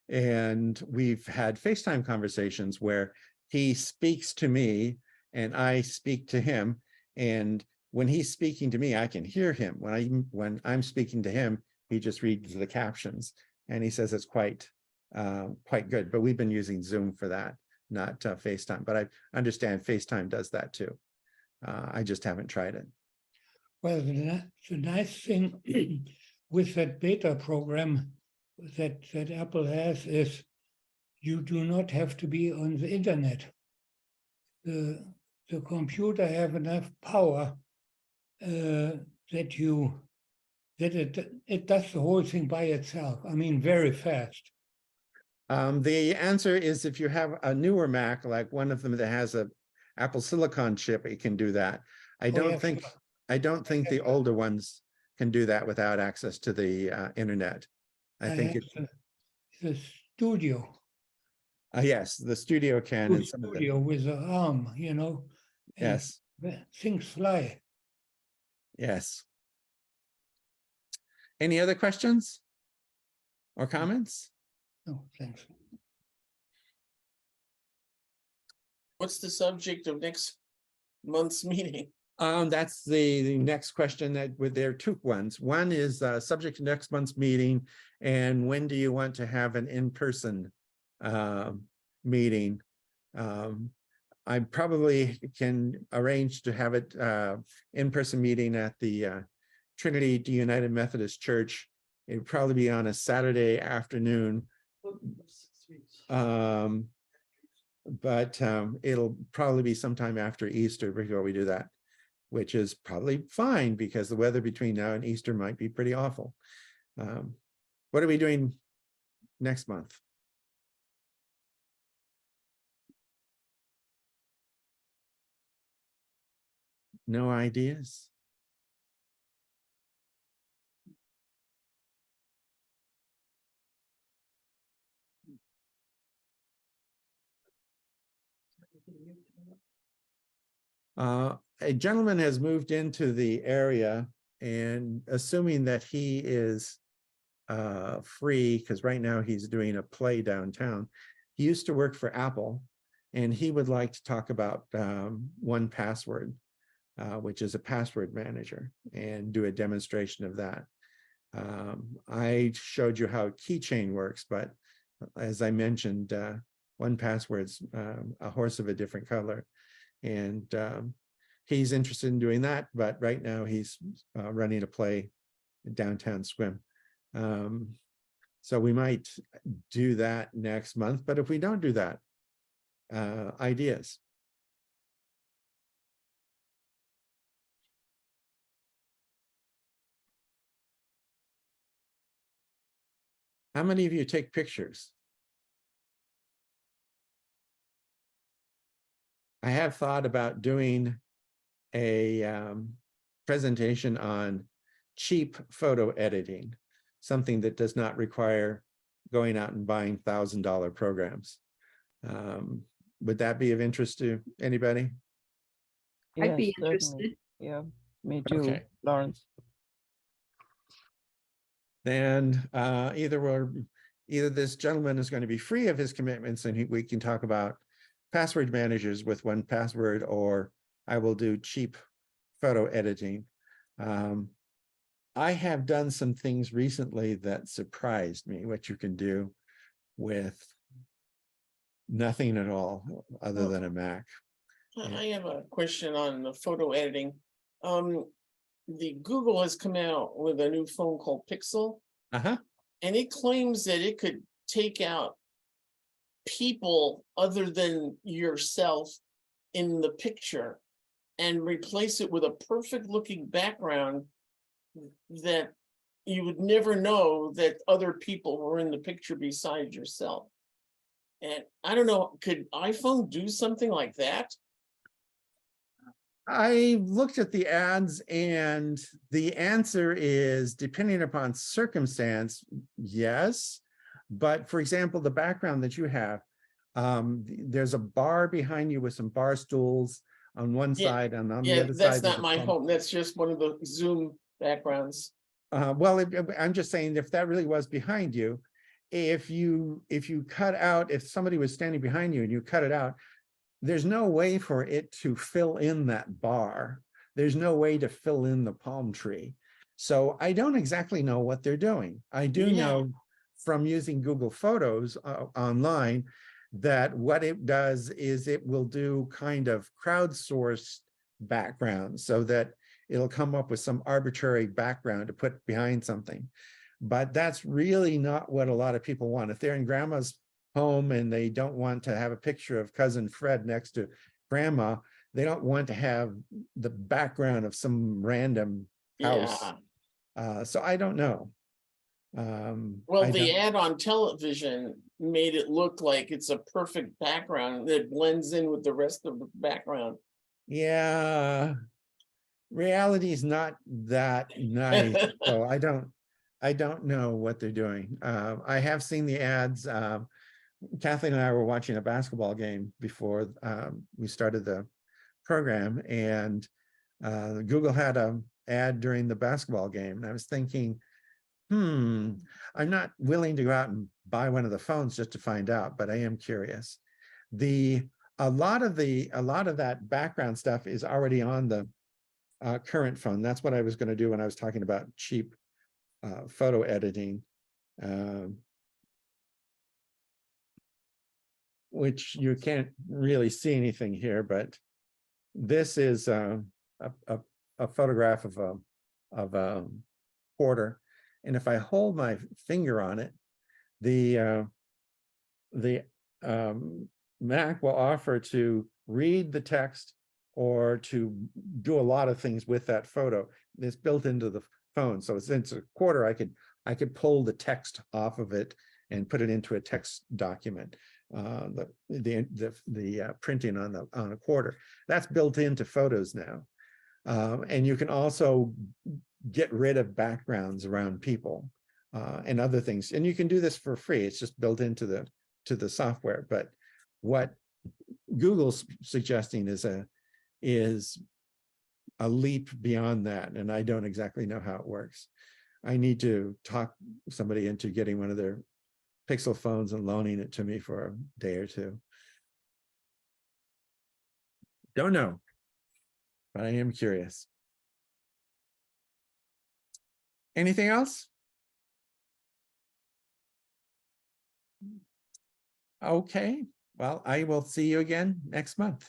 and we've had FaceTime conversations where he speaks to me and I speak to him, and when he's speaking to me, I can hear him. When I'm speaking to him, he just reads the captions, and he says it's quite good. But we've been using Zoom for that, not FaceTime. But I understand FaceTime does that too. I just haven't tried it. Well, the nice thing with that beta program that Apple has is you do not have to be on the internet. The computer have enough power that it does the whole thing by itself. I mean, very fast. The answer is if you have a newer Mac, like one of them that has a Apple Silicon chip, it can do that. I don't think the older ones can do that without access to the internet. I think it's the Studio. Yes, the Studio can. And Studio with an arm, you know. Yes. Things fly. Yes. Any other questions or comments? No, thanks. What's the subject of next month's meeting? That's the next question. There are 2 ones. One is subject to next month's meeting, and when do you want to have an in-person meeting? I probably can arrange to have it in-person meeting at the Trinity United Methodist Church. It'd probably be on a Saturday afternoon. But it'll probably be sometime after Easter before we do that, which is probably fine because the weather between now and Easter might be pretty awful. What are we doing next month? No ideas? A gentleman has moved into the area, and assuming that he is free, because right now he's doing a play downtown. He used to work for Apple, and he would like to talk about 1Password, which is a password manager, and do a demonstration of that. I showed you how Keychain works, but as I mentioned, 1Password's a horse of a different color, and he's interested in doing that, but right now he's running a play downtown Swim. So we might do that next month, but if we don't do that, ideas. How many of you take pictures? I have thought about doing a presentation on cheap photo editing, something that does not require going out and buying $1,000 programs. Would that be of interest to anybody? I'd be Yes, certainly. interested. Yeah, me too, Okay. Lawrence. Then either this gentleman is going to be free of his commitments, and we can talk about password managers with 1Password, or I will do cheap photo editing. I have done some things recently that surprised me, what you can do with nothing at all other than a Mac. I have a question on the photo editing. The Google has come out with a new phone called Pixel, Uh-huh. and it claims that it could take out people other than yourself in the picture and replace it with a perfect looking background that you would never know that other people were in the picture besides yourself. And I don't know, could iPhone do something like that? I looked at the ads, and the answer is, depending upon circumstance, yes. But for example, the background that you have, there's a bar behind you with some bar stools on one side, and on the other side. That's not my home. That's just one of the Zoom backgrounds. Well, I'm just saying, if that really was behind you, if you cut out, if somebody was standing behind you and you cut it out, there's no way for it to fill in that bar. There's no way to fill in the palm tree. So I don't exactly know what they're doing. I do know from using Google Photos online that what it does is it will do kind of crowdsourced backgrounds, so that it'll come up with some arbitrary background to put behind something. But that's really not what a lot of people want. If they're in grandma's home and they don't want to have a picture of cousin Fred next to grandma, they don't want to have the background of some random house. So I don't know. Well, the ad on television made it look like it's a perfect background that blends in with the rest of the background. Yeah, reality is not that nice. So I don't know what they're doing. I have seen the ads. Kathleen and I were watching a basketball game before we started the program, and Google had an ad during the basketball game, and I was thinking, I'm not willing to go out and buy one of the phones just to find out, but I am curious. A lot of that background stuff is already on the current phone. That's what I was going to do when I was talking about cheap photo editing. Which you can't really see anything here, but this is a photograph of a quarter, and if I hold my finger on it, the Mac will offer to read the text or to do a lot of things with that photo. It's built into the phone, so since a quarter, I could pull the text off of it and put it into a text document. The printing on a quarter, that's built into photos now, and you can also get rid of backgrounds around people and other things, and you can do this for free. It's just built into the software. But what Google's suggesting is is a leap beyond that, and I don't exactly know how it works. I need to talk somebody into getting one of their Pixel phones and loaning it to me for a day or two. Don't know, but I am curious. Anything else? Okay, well, I will see you again next month.